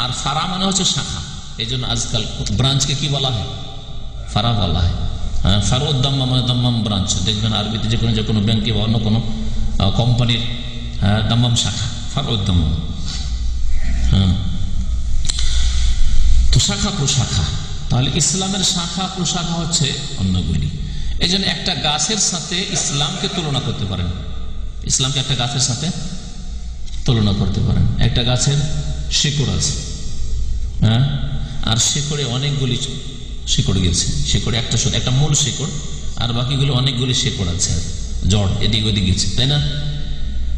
আর ফারা মানে হচ্ছে শাখা। এই জন্য আজকাল ব্রাঞ্চকে কি বলা হয়? ফারা বলা হয়। ফারুদ্দাম্মা মানে দাম্মাম ব্রাঞ্চ, দেখবেন আরবিতে যে কোনো ব্যাংকে বা অন্য কোনো কোম্পানির দাম্মাম শাখা, ফারুদ্দাম্মাম। তো শাখা প্রশাখা, তাহলে ইসলামের শাখা প্রশাখা হচ্ছে অন্যগুলি। এই জন্য একটা গাছের সাথে ইসলামকে তুলনা করতে পারেন, ইসলামকে একটা গাছের সাথে তুলনা করতে পারেন। একটা গাছের শিকড় আছে, আর শিকড়ে অনেকগুলি শিকড় গেছে, শিকড়ে একটা মূল শিকড়, আর বাকিগুলো অনেকগুলি শিকড় আছে, জড় এদিক ওদিক গেছে, তাই না?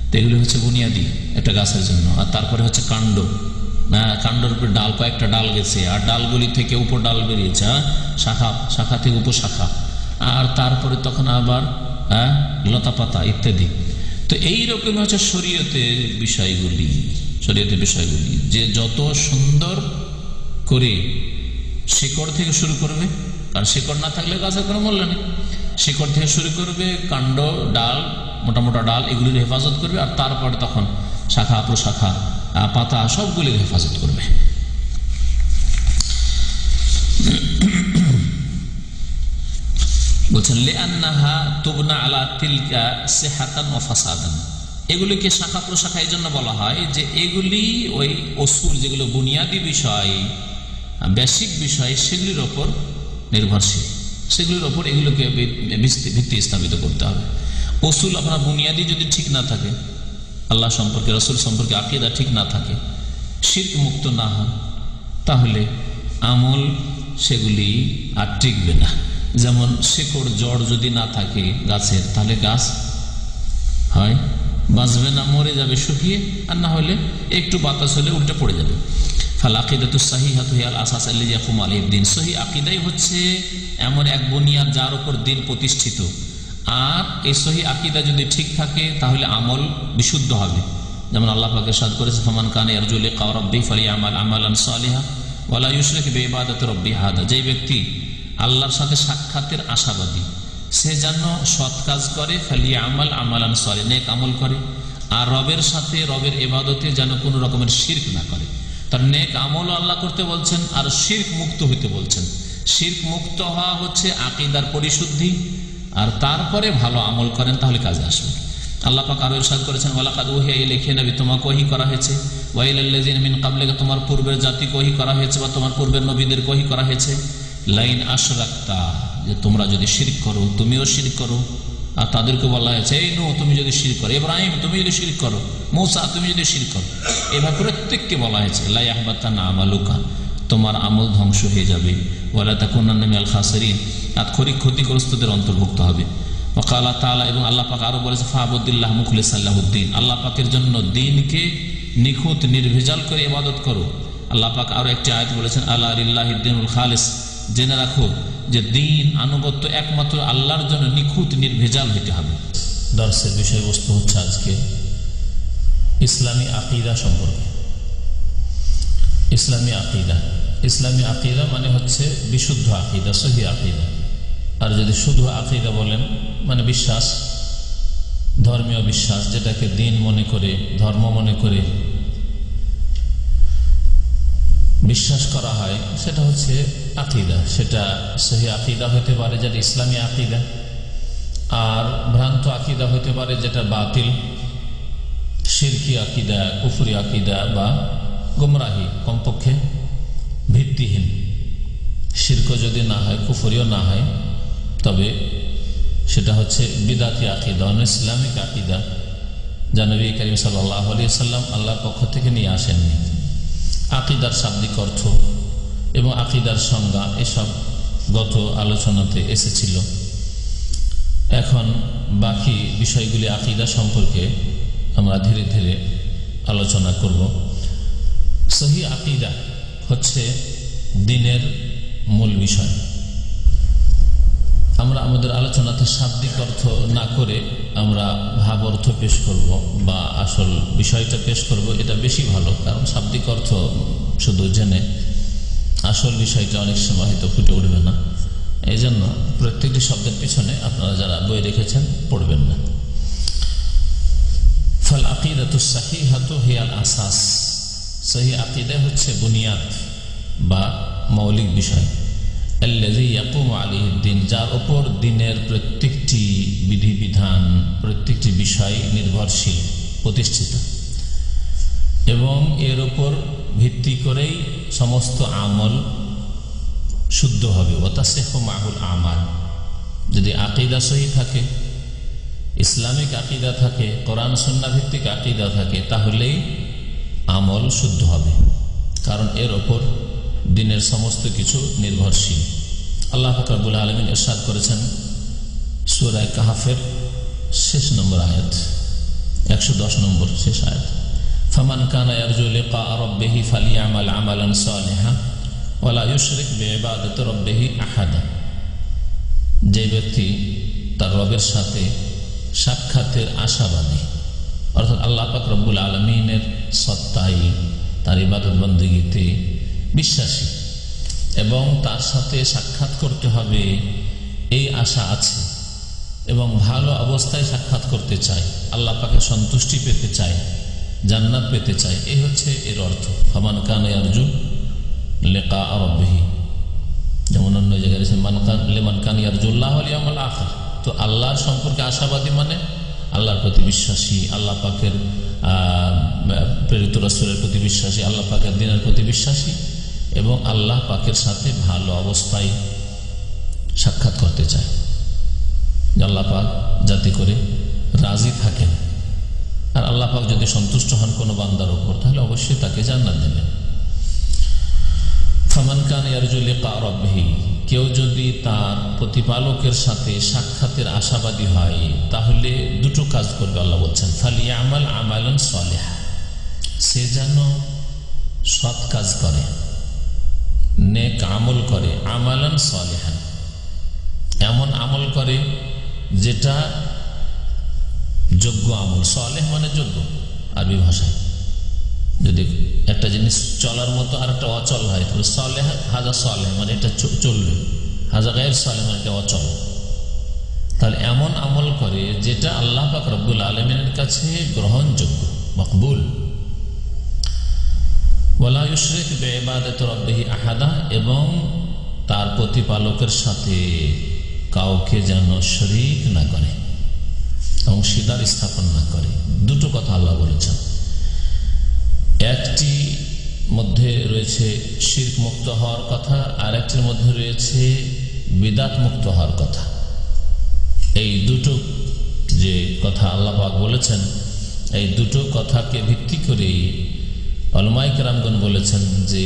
তো এগুলি হচ্ছে বুনিয়াদি একটা গাছের জন্য। আর তারপরে হচ্ছে কাণ্ড, কাণ্ডের উপরে ডাল, কয়েকটা ডাল গেছে, আর ডালগুলি থেকে উপর ডাল বেরিয়েছে, শাখা, শাখা থেকে উপশাখা, আর তারপরে তখন আবার লতা পাতা ইত্যাদি। তো এইরকম হচ্ছে শরীয়তের বিষয়গুলি, শরীয়তের বিষয়গুলি যে যত সুন্দর করে শিকড় থেকে শুরু করবে, কারণ শিকড় না থাকলে গাছের কোনো মূল্য নেই। শিকড় থেকে শুরু করবে, কাণ্ড, ডাল, মোটা মোটা ডাল, এগুলির হেফাজত করবে, আর তারপরে তখন শাখা প্রশাখা, পাতা, সবগুলির হেফাজত করবে। বলছেন লিআন্নাহা তুবনা আলা তিলকা সিহাতান ওয়া ফাসাদান, এগুলিকে শাখা প্রশাখা এই জন্য বলা হয় যে এগুলি ওই উসুল, যেগুলো বুনিয়াদি বিষয়, বেসিক বিষয়, সেগুলির ওপর নির্ভরশীল, সেগুলির ওপর এগুলোকে ভিত্তি স্থাপিত করতে হবে। উসুল আপনার বুনিয়াদি যদি ঠিক না থাকে, আল্লাহ সম্পর্কে, রাসূল সম্পর্কে আকীদা ঠিক না থাকে, শিরক মুক্ত না হন, তাহলে আমল সেগুলি আর টিকবে না। যেমন শিকড়, জড় যদি না থাকে গাছের, তাহলে গাছ হয় বাঁচবে না, মরে যাবে শুকিয়ে, আর না হলে একটু বাতাস হলে উল্টে পড়ে যাবে। ফাল আকিদাতুস সাহিহাতু হিয়াল আসাস আল্লাযী ইয়াকুমু আলাইহি দ্বীন, সহিহ আকীদাই হচ্ছে এমন এক বুনিয়াদ যার উপর দ্বীন প্রতিষ্ঠিত। আর এই সহিহ আকীদা যদি ঠিক থাকে তাহলে আমল বিশুদ্ধ হবে। যেমন আল্লাহ পাক ইরশাদ করেছে, ফামান কানা ইয়ারজু লিকা রাব্বিহি ফালিয়ামাল আমালান সালিহা ওয়া লা ইউশরিক বিইবাদাতি রাব্বিহি আহাদা, যে ব্যক্তি আল্লাহর সাথে সাক্ষাতের আশাবাদী, সে যেন সৎ কাজ করে, ফালিয়ামাল আমালান সালিহা, নেক আমল করে, আর রবের সাথে, রবের ইবাদতে যেন কোনো রকমের শিরক না করে। তার নেক আমল আল্লাহ করতে বলছেন, আর শিরক মুক্ত হইতে বলছেন। শিরক মুক্ত হওয়া হচ্ছে আকীদার পরিশুদ্ধি, আর তারপরে ভালো আমল করেন তাহলে কাজে আসবে। আল্লাহ পাক আরো ইরশাদ করেছেন, ওয়ালাকাদ উহিয়া ইলাইকা নবী, তোমাকে ওহী করা হয়েছে, ওয়া ইলাল্লাযিনা মিন ক্বাবলিকা, তোমার পূর্বের জাতিকে ওহী করা হয়েছে, বা তোমার পূর্বের নবীদেরকে ওহী করা হয়েছে, লাইন আশরাকতা, যে তোমরা যদি শিরক করো, তুমিও শিরক করো। আর তাদেরকে বলা হয়েছে, এই নূহ তুমি যদি শিরক করো, ইব্রাহিম তুমি যদি শিরক করো, মূসা তুমি যদি শিরক করো, এভাবে প্রত্যেককে বলা হয়েছে লা ইয়াহবাতান্না আমালুকা, তোমার আমল ধ্বংস হয়ে যাবে। ওয়ালা তাকুনান্না মিনাল খাসিরিন, ক্ষতিগ্রস্তদের অন্তর্ভুক্ত হবে। ওয়াকালা তাআলা, এবং আল্লাহ পাক আরো বলেছে ফাবুদিল্লাহ মুখলিসান লাহুদ্দিন, আল্লাহ পাকের জন্য দ্বীনকে নিখুঁত নির্ভেজাল করে ইবাদত করো। আল্লাহ পাক আরো একটি আয়াত বলেছেন আলা লিল্লাহিদ দীনুল খালিস, জেনে রাখো যে দ্বীন আনুগত্য একমাত্র আল্লাহর জন্য নিখুঁত নির্ভেজাল হতে হবে। দর্শের বিষয়বস্তু হচ্ছে আজকে ইসলামী আকীদা সম্পর্কে। ইসলামী আকীদা, ইসলামী আকীদা মানে হচ্ছে বিশুদ্ধ আকীদা, সহিহ আকীদা। আর যদি শুধু আকীদা বলেন মানে বিশ্বাস, ধর্মীয় বিশ্বাস, যেটাকে দ্বীন মনে করে, ধর্ম মনে করে বিশ্বাস করা হয়, সেটা হচ্ছে আকীদা। সেটা সহিহ আকীদা হতে পারে যেটা ইসলামী আকীদা, আর ভ্রান্ত আকীদা হতে পারে যেটা বাতিল, শিরকি আকীদা, কুফরি আকীদা বা গুমরাহি, কমপক্ষে ভিত্তিহীন। শিরক যদি না হয়, কুফরিও না হয়, তবে সেটা হচ্ছে বিদাতি আকীদা, ইসলামিক আকীদা, যা নবী করিম সাল্লাল্লাহু আলাইহি ওয়াসাল্লাম আল্লাহর পক্ষ থেকে নিয়ে আসেননি। আকীদার শাব্দিক অর্থ এবং আকীদার সংজ্ঞা এসব গত আলোচনাতে এসেছিল। এখন বাকি বিষয়গুলি আকীদা সম্পর্কে আমরা ধীরে ধীরে আলোচনা করব। সহিহ আকীদা হচ্ছে দ্বীনের মূল বিষয়। আমরা আমাদের আলোচনাতে শাব্দিক অর্থ না করে আমরা ভাব অর্থ পেশ করব বা আসল বিষয়টা পেশ করব, এটা বেশি ভালো। কারণ শাব্দিক অর্থ শুধু জেনে আসল বিষয়টা অনেক সময় হয়তো ফুটে উঠবে না। এই জন্য প্রত্যেকটি শব্দের পিছনে আপনারা যারা বই রেখেছেন পড়বেন না। ফাল আকিদাতুস সাহিহাতু হিয়াল আসাস, সহিহ আকীদা হচ্ছে বুনিয়াদ বা মৌলিক বিষয়। আল্লাযী ইয়াকুমু আলাইহি দ্বীন, যার উপর দ্বীনের প্রত্যেকটি বিধিবিধান, প্রত্যেকটি বিষয় নির্ভরশীল, প্রতিষ্ঠিত, এবং এর উপর ভিত্তি করেই সমস্ত আমল শুদ্ধ হবে। ওয়াতাসিহু মাহুল আমাল, যদি আকীদা সহিহ থাকে, ইসলামিক আকীদা থাকে, কোরআন সুন্নাহ ভিত্তিক আকীদা থাকে, তাহলেই আমল শুদ্ধ হবে। কারণ এর ওপর দ্বীনের সমস্ত কিছু নির্ভরশীল। আল্লাহ পাক রব্বুল আলামিন ইরশাদ করেছেন সূরা কাহফের শেষ নম্বর আয়াত, 110 নম্বর শেষ আয়াত, ফামান কানা ইয়ারজু লিকা রাব্বিহি ফালিয়ামাল আমালান সালিহা ওয়ালা ইউশরিক বিইবাদাতি রাব্বিহি আহাদা। যে ব্যক্তি তার রবের সাথে সাক্ষাতের আশাবাদী, অর্থাৎ আল্লাহ পাক রব্বুল আলামিনের সত্তায়, তার ইবাদত বন্দেগীতে বিশ্বাসী এবং তার সাথে সাক্ষাৎ করতে হবে এই আশা আছে, এবং ভালো অবস্থায় সাক্ষাৎ করতে চায়, আল্লাহ পাকের সন্তুষ্টি পেতে চায়, জান্নাত পেতে চায়, এই হচ্ছে এর অর্থ। ফামান কানা ইয়ারজু লিকা রাব্বিহি, যেমন অন্য জায়গায় আছে লিমান কানা ইয়ারজুল্লাহ ওয়াল ইয়াউমাল আখির। তো আল্লাহর সম্পর্কে আশাবাদী মানে আল্লাহর প্রতি বিশ্বাসী, আল্লাহ পাকের প্রেরিত রাসূলের প্রতি বিশ্বাসী, আল্লাহ পাকের দ্বীনের প্রতি বিশ্বাসী, এবং আল্লাহ পাকের সাথে ভালো অবস্থায় সাক্ষাৎ করতে চায়, আল্লাহ পাক যাতে করে রাজি থাকেন। আর আল্লাহ পাক যদি সন্তুষ্ট হন কোনো বান্দার উপর, তাহলে অবশ্যই তাকে জান্নাত দেবেন। ফামান কানা ইয়ারজু লিকা রাব্বিহি, কেউ যদি তার প্রতিপালকের সাথে সাক্ষাতের আশাবাদী হয়, তাহলে দুটো কাজ করবে। আল্লাহ বলছেন ফালিয়ামাল আমালান সালিহা, সে যেন সৎ কাজ করে, নেক আমল করে, আমালান সালিহান, এমন আমল করে যেটা যোগ্য আমল। সালেহ মানে যোগ্য আরবি ভাষায়। যদি একটা জিনিস চলার মতো আর একটা অচল হয়, তাহলে সালেহ হাজা সালেহ মানে এটা চলবে, হাজা গায়ের সালেহ মানে এটা অচল। তাহলে এমন আমল করে যেটা আল্লাহ পাক রব্বুল আলামিনের কাছে গ্রহণযোগ্য, মকবুল। ওয়ালা ইউশরিক বিইবাদাতি রাব্বিহি আহাদা, এবং তার প্রতিপালকের সাথে কাউকে যেন শরীক না করে, অংশীদার স্থাপন না করে। দুটো কথা আল্লাহ বলেছেন। একটি মধ্যে রয়েছে শিরক মুক্ত হওয়ার কথা, আর একটির মধ্যে রয়েছে বিদাত মুক্ত হওয়ার কথা। এই দুটো যে কথা আল্লাহ পাক বলেছেন, এই দুটো কথাকে ভিত্তি করেই উলামায়ে কেরামগণ বলেছেন যে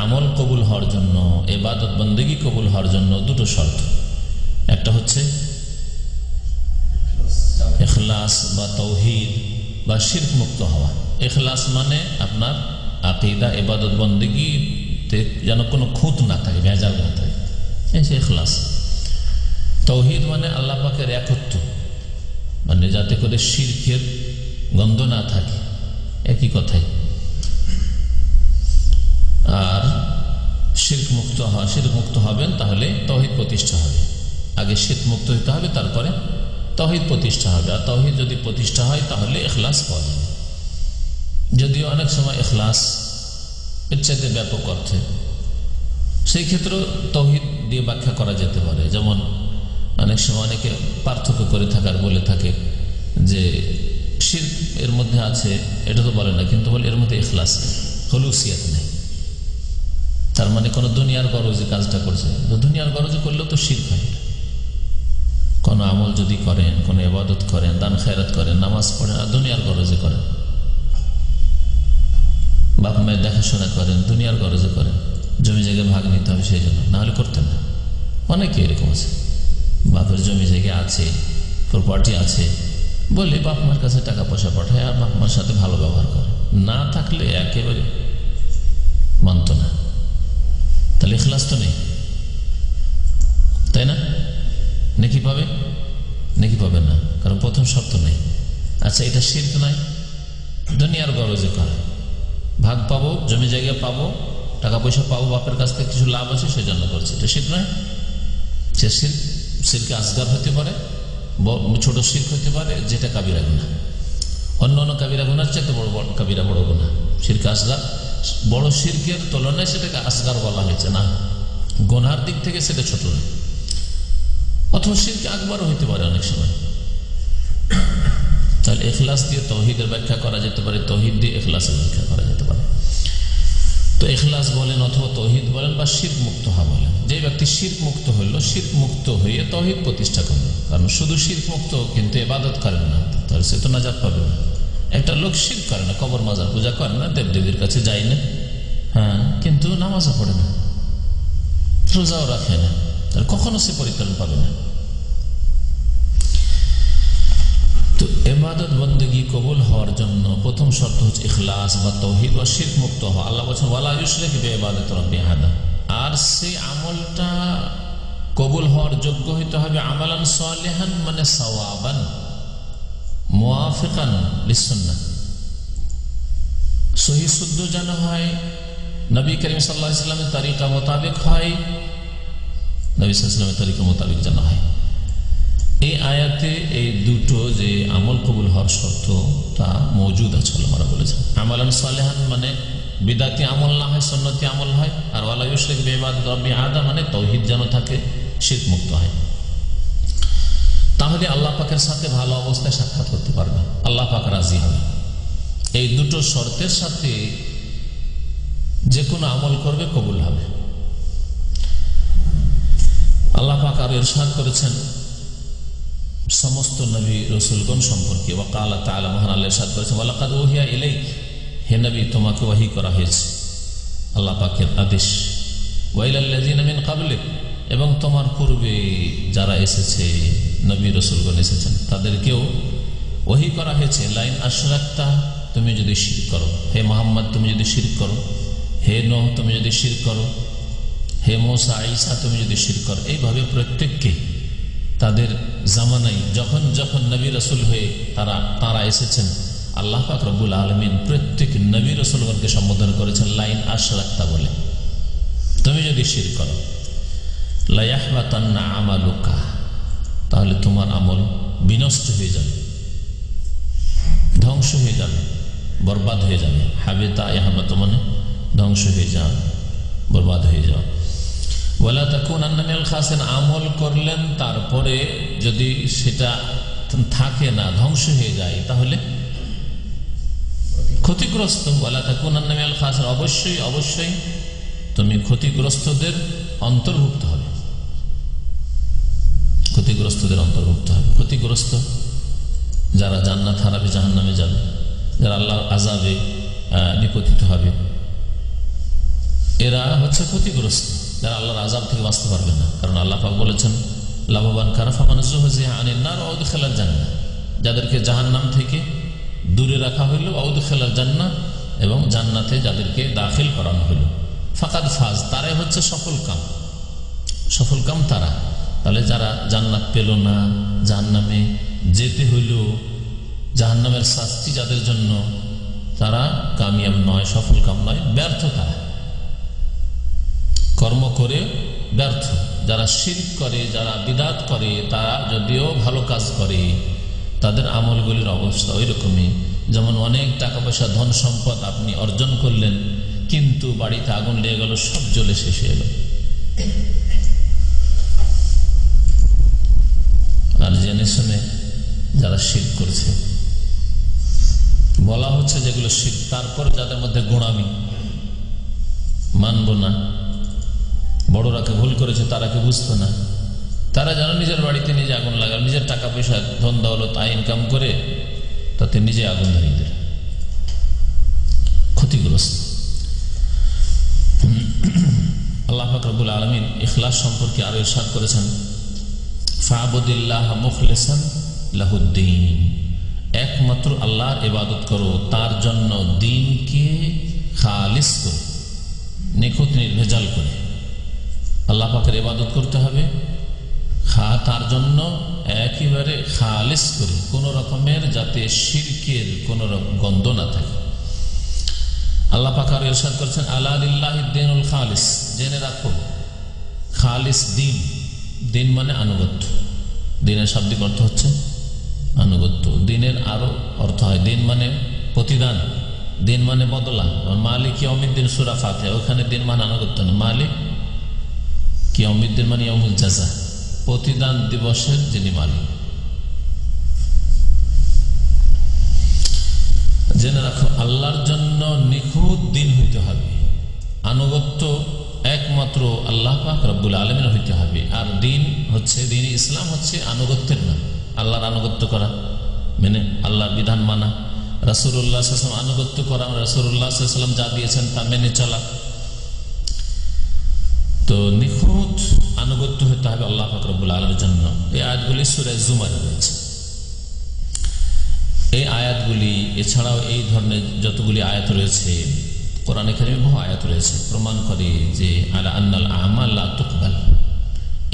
আমল কবুল হওয়ার জন্য, ইবাদত বন্দেগী কবুল হওয়ার জন্য দুটো শর্ত। একটা হচ্ছে ইখলাস বা তাওহীদ বা শিরক মুক্ত হওয়া। ইখলাস মানে আপনার আকীদা, ইবাদত বন্দেগীতে যেন কোনো খুঁত না থাকে, ভেজাল না থাকে, এই যে ইখলাস। তাওহীদ মানে আল্লাহ পাকের একত্ব, মানে যাতে করে শিরকের গন্ধ না থাকে, একই কথাই। আর শিরক মুক্ত হওয়া, শিরক মুক্ত হবেন তাহলে তাওহীদ প্রতিষ্ঠা হবে। আগে শিরক মুক্ত হতে হবে, তারপরে তাওহীদ প্রতিষ্ঠা হবে। আর তাওহীদ যদি প্রতিষ্ঠা হয় তাহলে ইখলাস পাওয়া যাবে। যদিও অনেক সময় ইখলাস এর চাইতে ব্যাপক অর্থে, সেই ক্ষেত্রে তাওহীদ দিয়ে ব্যাখ্যা করা যেতে পারে। যেমন অনেক সময় অনেকে পার্থক্য করে থাকার বলে থাকে যে শিরক এর মধ্যে আছে, এটা তো বলে না, কিন্তু বলে এর মধ্যে ইখলাস নেই, খুলুসিয়াত নেই। তার মানে কোন দুনিয়ার গরজে কাজটা করছে, তো দুনিয়ার গরজে করলেও তো শিরক হয়। কোন আমল যদি করেন, কোন ইবাদত করেন, দান খেরাত করেন, নামাজ পড়েন, আর দুনিয়ার গরজে করেন, বাপ মায়ের দেখাশোনা করেন, দুনিয়ার গরজে করেন, জমি জায়গায় ভাগ নিতে হবে সেই জন্য, না হলে করতেন না। অনেকে এরকম আছে, বাপের জমি জায়গা আছে, প্রপার্টি আছে বলে বাপ মার কাছে টাকা পয়সা পাঠায় আর বাপ মার সাথে ভালো ব্যবহার করে, না থাকলে একেবারে মানত না। তাহলে ইখলাস তো নেই, তাই না? নেকি পাবে? নেকি পাবে না, কারণ প্রথম শর্ত নেই। আচ্ছা, এটা শিরক নাই, দুনিয়ার গরজে করে, ভাগ পাবো, জমি জায়গা পাবো, টাকা পয়সা পাবো, বাপের কাছ থেকে কিছু লাভ আছে সেই জন্য করছে, এটা শিরক নয়। সে শিরকে আসগার হতে পারে, ছোট শিরক হতে পারে, যেটা কাবিরা গুনাহ। অন্য অন্য কাবিরা গুনার চাইতে বড় বড় কাবিরা বড় গুনাহ। শিরকে আসগার বড় শিরকের তুলনায় সেটাকে আসগার বলা হয়েছে না, গুনার দিক থেকে সেটা ছোট নয়। অথবা শিরকে আকবারও হইতে পারে অনেক সময়। তাহলে ইখলাস দিয়ে তাওহীদের ব্যাখ্যা করা যেতে পারে, তাওহীদ দিয়ে ইখলাসের ব্যাখ্যা করা যেতে পারে। তো ইখলাস বলেন অথবা তাওহীদ বলেন বা শিরক মুক্ত হওয়া বলেন। যে ব্যক্তি শিরক মুক্ত হইল, শিরক মুক্ত হয়ে তাওহীদ প্রতিষ্ঠা করল, কারণ শুধু শিরক মুক্ত কিন্তু ইবাদত করেন না, তাহলে সে তো নাজাত পাবে না। একটা লোক শিরক করে না, কবর মাজার পূজা করে না, দেবদেবীর কাছে যায় না, হ্যাঁ, কিন্তু নামাজও পড়ে না, রোজাও রাখে না, তাহলে কখনো সে পরিত্রাণ পাবে না। তো ইবাদত বন্দেগী কবুল হওয়ার জন্য প্রথম শর্ত হচ্ছে ইখলাস বা তাওহীদ বা শিরক মুক্ত হওয়া। আল্লাহ বলেছেন ওয়ালা ইউশরিক বিইবাদাতি রাব্বি আহাদা। আর সেই আমলটা কবুল হওয়ার যোগ্য হইতে হবে আমালান সালিহান, মানে সাওয়াবান মুওয়াফিকান লিসুন্নাহ, সহিহ শুদ্ধ যেন হয়, নবী করিম সাল্লাল্লাহু আলাইহি ওয়াসাল্লামের তরিকা মোতাবেক হয়, নবী সাল্লাল্লাহু আলাইহি ওয়াসাল্লামের তরিকা মোতাবেক যেন হয়। এই আয়াতে এই দুটো যে আমল কবুল হওয়ার শর্ত তা মওজুদ আছে, ওলামারা বলেছেন। আমালান সালিহান মানে বিদাতি আমল না হয়, সুন্নতি আমল হয়। আর ওয়ালা ইউশরিক বিইবাদাতি রাব্বি আহাদা মানে তাওহীদ যেন থাকে, শিরক মুক্ত হয়। তাহলে আল্লাহ পাকের সাথে ভালো অবস্থায় সাক্ষাৎ করতে পারবে, আল্লাহ পাক রাজি হবে। এই দুটো শর্তের সাথে যে কোনো আমল করবে কবুল হবে। আল্লাহ পাক আর ইরশাদ করেছেন সমস্ত নবী রাসূলগণ সম্পর্কে, ওয়াকালা তাআলা, মহান আল্লাহ ইরশাদ করেছেন ওয়ালাকাদ উহিয়া ইলাইক, হে নবী তোমাকে ওহী করা হয়েছে, আল্লাহ পাকের আদেশ, ওয়া ইলাল্লাযিনা মিন ক্বাবলিক, এবং তোমার পূর্বে যারা এসেছে নবী রাসূলগণ এসেছেন তাদেরকেও ওহী করা হয়েছে। লাইন আশরাকতা, তুমি যদি শিরক করো, হে মুহাম্মদ তুমি যদি শিরক করো, হে নূহ তুমি যদি শিরক করো, হে মূসা ঈসা তুমি যদি শিরক করো, এইভাবে প্রত্যেককে তাদের জামানায় যখন যখন নবী রাসূল হয়ে তারা এসেছেন, আল্লাহ পাক রব্বুল আলামিন প্রত্যেক নবী রাসূলগণকে সম্বোধন করেছেন লাইন আশরাকতা বলে। তুমি যদি শিরক করো, লা ইয়াহবাতান্না আমালুকা, তাহলে তোমার আমল বিনষ্ট হয়ে যাবে, ধ্বংস হয়ে যাবে, বরবাদ হয়ে যাবে। হাবিতা ইয়াহবাত মানে ধ্বংস হয়ে যাওয়া, বরবাদ হয়ে যাওয়া। ওয়ালা তাকুনান্না মিনাল খাসিরিন, আমল করলেন তারপরে যদি সেটা থাকে না, ধ্বংস হয়ে যায়, তাহলে ক্ষতিগ্রস্ত। ওয়ালা তাকুনান্না মিনাল খাসিরিন, অবশ্যই অবশ্যই তুমি ক্ষতিগ্রস্তদের অন্তর্ভুক্ত হবে, ক্ষতিগ্রস্তদের অন্তর্ভুক্ত হবে। ক্ষতিগ্রস্ত যারা জান্নাত হারাবে, জাহান্নামে যাবে, যারা আল্লাহর আযাবে নিপতিত হবে, এরা হচ্ছে ক্ষতিগ্রস্ত, যারা আল্লাহর আযাব থেকে বাঁচতে পারবে না। কারণ আল্লাহ পাক বলেছেন লাভবান কারা ফামান যুহজিহা আনিন নার ওয়া উদখিলাল জান্নাহ, যাদেরকে জাহান্নাম থেকে দূরে রাখা হইল, ওয়া উদখিলাল জান্নাহ, এবং জান্নাতে যাদেরকে দাখিল করানো হইল, ফাকাদ ফাজ, তারাই হচ্ছে সফল কাম তারা। তাহলে যারা জান্নাত পেল না, জাহান্নামে যেতে হইল, জাহান্নামের শাস্তি যাদের জন্য, তারা কামিয়াব নয়, সফল কাম নয়, ব্যর্থ। তারা কর্ম করে ব্যর্থ। যারা শিরক করে, যারা বিদআত করে, তারা যদিও ভালো কাজ করে, তাদের আমলগুলির অবস্থা ওই রকমই। যেমন অনেক টাকা পয়সা, ধন সম্পদ আপনি অর্জন করলেন, কিন্তু বাড়িতে আগুন লেগে গেল, সব জ্বলে শেষ হয়ে গেল। আর জেনে শুনে যারা শিরক করছে, বলা হচ্ছে যেগুলো শিরক, তারপর যাদের মধ্যে গোঁড়ামি, মানব না, বড়রাকে ভুল করেছে তারাকে বুঝতো না, তারা যেন নিজের বাড়িতে নিজে আগুন লাগাল, নিজের টাকা পয়সা ধন দৌলত আয় ইনকাম করে তাতে নিজে আগুন ধরিয়ে দিল, ক্ষতিগ্রস্ত। আল্লাহ পাক রব্বুল আলামিন ইখলাস সম্পর্কে আরো ইরশাদ করেছেন, ফাবুদিল্লাহ মুখলিসান লাহুদ্দিন, একমাত্র আল্লাহর ইবাদত করো, তার জন্য দ্বীনকে খালিস করো, নিখুঁত নির্ভেজাল করে। আল্লাহ পাকের ইবাদত করতে হবে তার জন্য একেবারে খালিস করে, কোন রকমের যাতে শিরকের কোন গন্ধ না থাকে। আল্লাহ পাক আর ইরশাদ করেছেন, আলা লিল্লাহিদ দীনুল খালিস, জেনে রাখো খালিস দ্বীন, দ্বীন মানে আনুগত্য। দ্বীনের শাব্দিক অর্থ হচ্ছে আনুগত্য। দ্বীনের আরো অর্থ হয়, দ্বীন মানে প্রতিদান, দ্বীন মানে বদলা। মালিক ইয়াউমিদ্দিন সূরা ফাতিহা, ওখানে দ্বীন মানে আনুগত্য না, মালিক ইয়াউমিদ্দিন মানে ইয়াউমুল জাযা, প্রতিদান দিবসের যিনি মালিক। জেনে রাখো আল্লাহর জন্য নিখুঁত দিন হইতে হবে, আনুগত্য একমাত্র আল্লাহ পাক রব্বুল আলামিন হইতে হবে। আর দিন হচ্ছে, দিন ইসলাম হচ্ছে আনুগত্যের নাম। আল্লাহর আনুগত্য করা মানে আল্লাহর বিধান মানা, রাসূলুল্লাহ সাল্লাল্লাহু আলাইহি ওয়াসাল্লাম আনুগত্য করা, রাসূলুল্লাহ সাল্লাল্লাহু আলাইহি ওয়াসাল্লাম যা দিয়েছেন তা মেনে চলা। তো নিখুঁত আনুগত্য হতে হবে আল্লাহ পাক রব্বুল আলামিনের জন্য। এই আয়াতগুলি সূরা জুমারে রয়েছে। এই আয়াতগুলি এছাড়াও এই ধরনের যতগুলি আয়াত রয়েছে কোরআনে কারিমে, বহু আয়াত রয়েছে, প্রমাণ করে যে আলা আন্নাল আমাল লা তুকবাল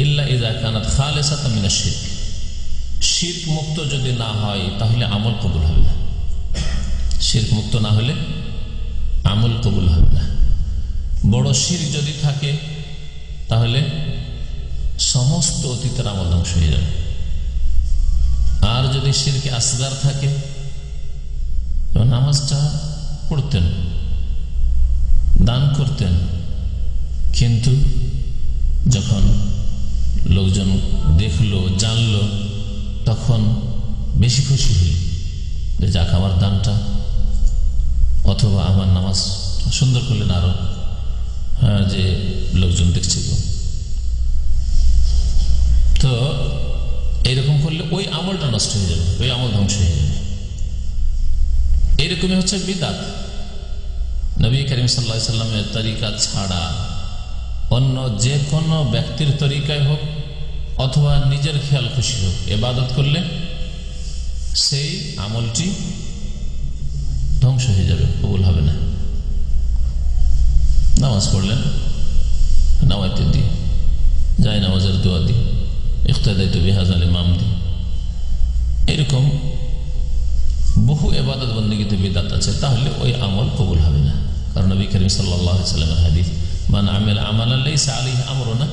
ইল্লা ইযা কানাত খালিসাতাম মিনাশ শিরক, শিরক মুক্ত যদি না হয় তাহলে আমল কবুল হবে না। শিরক মুক্ত না হলে আমল কবুল হবে না। বড় শিরক যদি থাকে তাহলে সমস্ত অতীতের আমল ধ্বংস হয়ে যাবে। আর যদি শিরকে আসগার থাকে, নামাজটা পড়তেন, দান করতেন, কিন্তু যখন লোকজন দেখলো, জানলো, তখন বেশি খুশি হইল যে যাক আমার দানটা অথবা আমার নামাজ সুন্দর করলেন আরো, হ্যাঁ, যে লোকজন দেখছে। তো এইরকম করলে ওই আমলটা নষ্ট হয়ে যাবে, ওই আমল ধ্বংস হয়ে যাবে। এইরকমই হচ্ছে বিদআত। নবী করিম সাল্লাল্লাহু আলাইহি সাল্লামের তরিকা ছাড়া অন্য যে কোনো ব্যক্তির তরিকায় হোক অথবা নিজের খেয়াল খুশি হোক ইবাদত করলে সেই আমলটি ধ্বংস হয়ে যাবে, কবুল হবে না। নামাজ পড়লেন নামাইতে দি, যাই নামাজের দোয়া দি, ইখতিদাইতু বিহাযাল ইমাম দি, এরকম বহু ইবাদত বন্দেগীতে বিদআত আছে, তাহলে ওই আমল কবুল হবে না। কারণ নবী করিম সাল্লাল্লাহু আলাইহি ওয়াসাল্লামের হাদিস, মান আমিলা আমালান লাইসা আলাইহি আমরুনা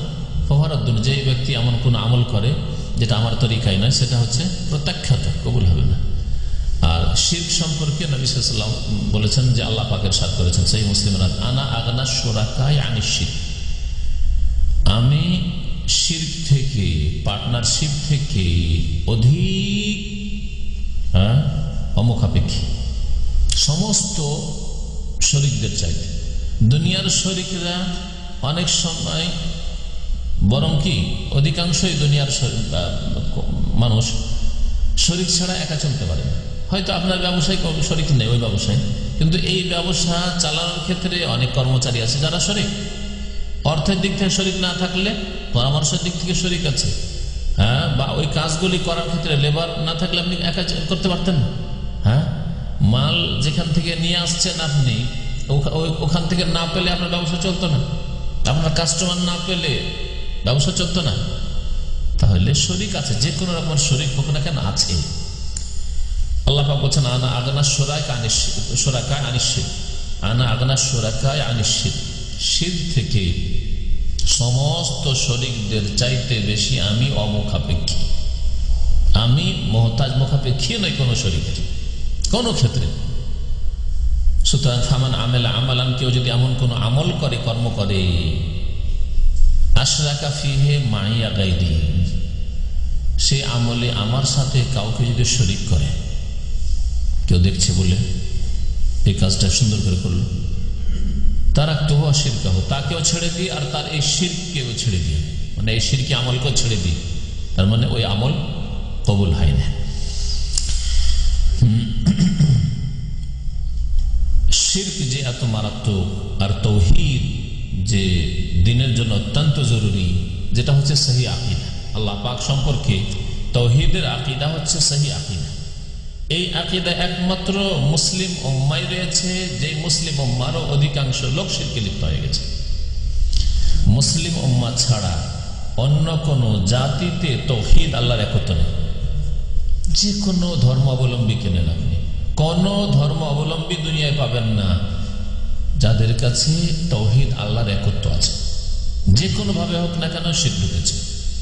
ফাহুয়া রাদ্দুন, যে ব্যক্তি এমন কোন আমল করে যেটা আমার তরিকায় নয়, সেটা হচ্ছে প্রত্যাখ্যাত, কবুল হবে না। আর শিরক সম্পর্কে নবী সাল্লাল্লাহু আলাইহি ওয়াসাল্লাম বলেছেন যে আল্লাহ পাক ইরশাদ করেছেন সহিহ মুসলিমের, আনা আগনা শুরাকাই আনিশ শিরক, আমি শিরক থেকে, পার্টনারশিপ থেকে অধিক অমুখাপেক্ষী সমস্ত শরীকদের চাইতে। দুনিয়ার শরীকরা অনেক সময়, বরং কি অধিকাংশই দুনিয়ার মানুষ শরীক ছাড়া একা চলতে পারে না। হয়তো আপনার ব্যবসায় শরীক নেই, ওই ব্যবসায় কিন্তু এই ব্যবসা চালানোর ক্ষেত্রে অনেক কর্মচারী আছে যারা শরিক। অর্থের দিক থেকে শরিক না থাকলে পরামর্শের দিক থেকে শরিক আছে। হ্যাঁ, বা ওই কাজগুলি করার ক্ষেত্রে লেবার না থাকলে আপনি একা করতে পারতেন না। হ্যাঁ, মাল যেখান থেকে নিয়ে আসছেন আপনি ওখান থেকে না পেলে আপনার ব্যবসা চলতো না, আপনার কাস্টমার না পেলে ব্যবসা চলতো না। তাহলে শরিক আছে, যে কোনো রকমের শরিক হোক না কেন আছে। আল্লাহ পাক বলছেন আনা আগনা শোরাকায় আনিশ্চিত, আনা আগনা শোরাকায় আনিশ্চিত, শিরক থেকে সমস্ত শরিকদের চাইতে বেশি আমি অমুখাপেক্ষী, আমি মহতাজ মুখাপেক্ষী নই কোনো শরিকের কোনো ক্ষেত্রে। সুতরাং ফামান আমেলা আমালান, কেউ যদি এমন কোন আমল করে, কর্ম করে, আশরাকা ফিহে মাইয়া গায়রি, সে আমলে আমার সাথে কাউকে যদি শরিক করে, কেউ দেখছে বলে এই কাজটা সুন্দর করে করলো, তার তো শিরকা হো, তাকেও ছেড়ে দিই আর তার এই শিরকেও ছেড়ে দিই, মানে এই শিরকি আমলকেও ছেড়ে দিই, তার মানে ওই আমল কবুল হয় না। শিরক যে এত মারাত্মক, আর তৌহিদ যে দিনের জন্য অত্যন্ত জরুরি, যেটা হচ্ছে সহি আকীদা। আল্লাহ পাক সম্পর্কে তৌহিদের আকীদা হচ্ছে সহি আকীদা। এই আকীদা একমাত্র মুসলিম উম্মায় রয়েছে, যে মুসলিম উম্মারও অধিকাংশ লোক শিরকে লিপ্ত হয়ে গেছে। মুসলিম উম্মা ছাড়া অন্য কোন জাতিতে তৌহিদ আল্লাহর একত্র নেই। যে কোনো ধর্মাবলম্বী কেনেন আপনি, কোন ধর্ম অবলম্বী দুনিয়ায় পাবেন না যাদের কাছে তৌহিদ আল্লাহর একত্র আছে। যে কোনো ভাবে হোক না কেন শিরক ঢুকেছে,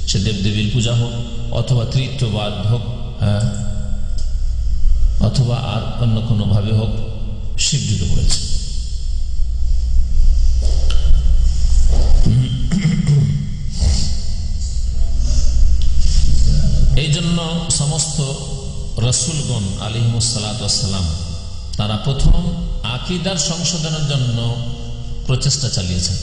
সে দেবদেবীর পূজা হোক অথবা তৃতীয়বাদ হোক, হ্যাঁ, অথবা আর অন্য কোনো ভাবে হোক, শিরক ঢুকে পড়েছে। এই জন্য সমস্ত রাসূলগণ আলাইহিমুসসালাম তারা প্রথম আকীদার সংশোধনের জন্য প্রচেষ্টা চালিয়েছেন।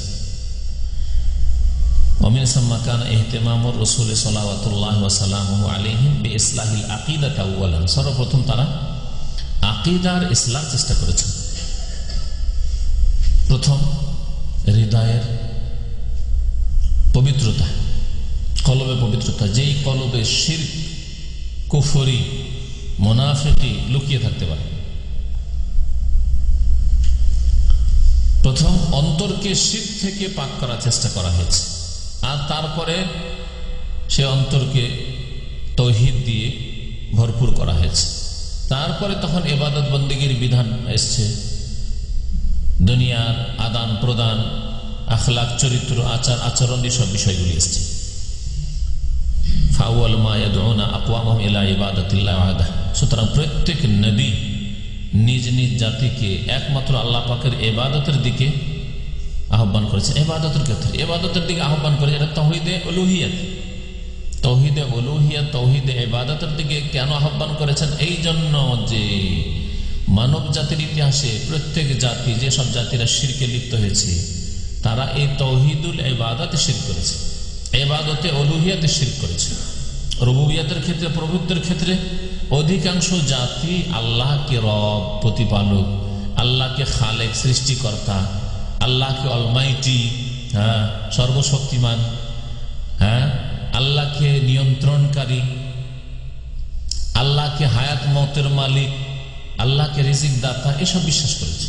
ওমিন সাম্মা কানা ইহতিমামুর রাসূল সাল্লাল্লাহু ওয়া সাল্লামু আলাইহি বিইসলাহিল আকীদাতি আউয়ালান, সর্বপ্রথম তারা আকীদার ইসলাহ চেষ্টা করেছেন। প্রথম হৃদয়ের পবিত্রতা, কলবে পবিত্রতা, যেই কলবে শিরক, কুফরি, মুনাফিকি লুকিয়ে থাকতে পারে। প্রথম অন্তরকে শিরক থেকে পাক করার চেষ্টা করা হয়েছে, আর তারপরে সে অন্তরকে তৌহিদ দিয়ে ভরপুর করা হয়েছে। তারপরে তখন ইবাদত বন্দেগীর বিধান এসছে, দুনিয়ার আদান প্রদান, আখলাক, চরিত্র, আচার আচরণ, সব বিষয়গুলি এসছে। ফাউয়াল মা ইয়াদউনা আকওয়ামহুম ইলা ইবাদাতিল্লাহি ওয়াহদাহ, সুতরাং প্রত্যেক নবী নিজ নিজ জাতিকে একমাত্র আল্লাহ পাকের ইবাদতের দিকে আহ্বান করেছেন। ইবাদতের ক্ষেত্রে ইবাদতের দিকে আহ্বান করে, এটা তাওহীদে উলুহিয়ত, তাওহীদে উলুহিয়ত, তাওহীদে ইবাদতের দিকে কেন আহ্বান করেছেন? এই জন্য যে মানব জাতির ইতিহাসে প্রত্যেক জাতি, যে সব জাতিরা শিরকে লিপ্ত হয়েছে, তারা এই তাওহীদুল ইবাদতে শিরক করেছে, ইবাদতে উলুহিয়তে শিরক করেছে। রুবুবিয়তের ক্ষেত্রে, প্রভুত্বের ক্ষেত্রে অধিকাংশ জাতি আল্লাহকে রব, প্রতিপালক, আল্লাহকে খালেক, সৃষ্টিকর্তা, আল্লাহকে অলমাইটি, হ্যাঁ, সর্বশক্তিমান, হ্যাঁ, আল্লাহকে নিয়ন্ত্রণকারী, আল্লাহকে হায়াত মতের মালিক, আল্লাহকে রিজিক দাতা, এসব বিশ্বাস করেছে।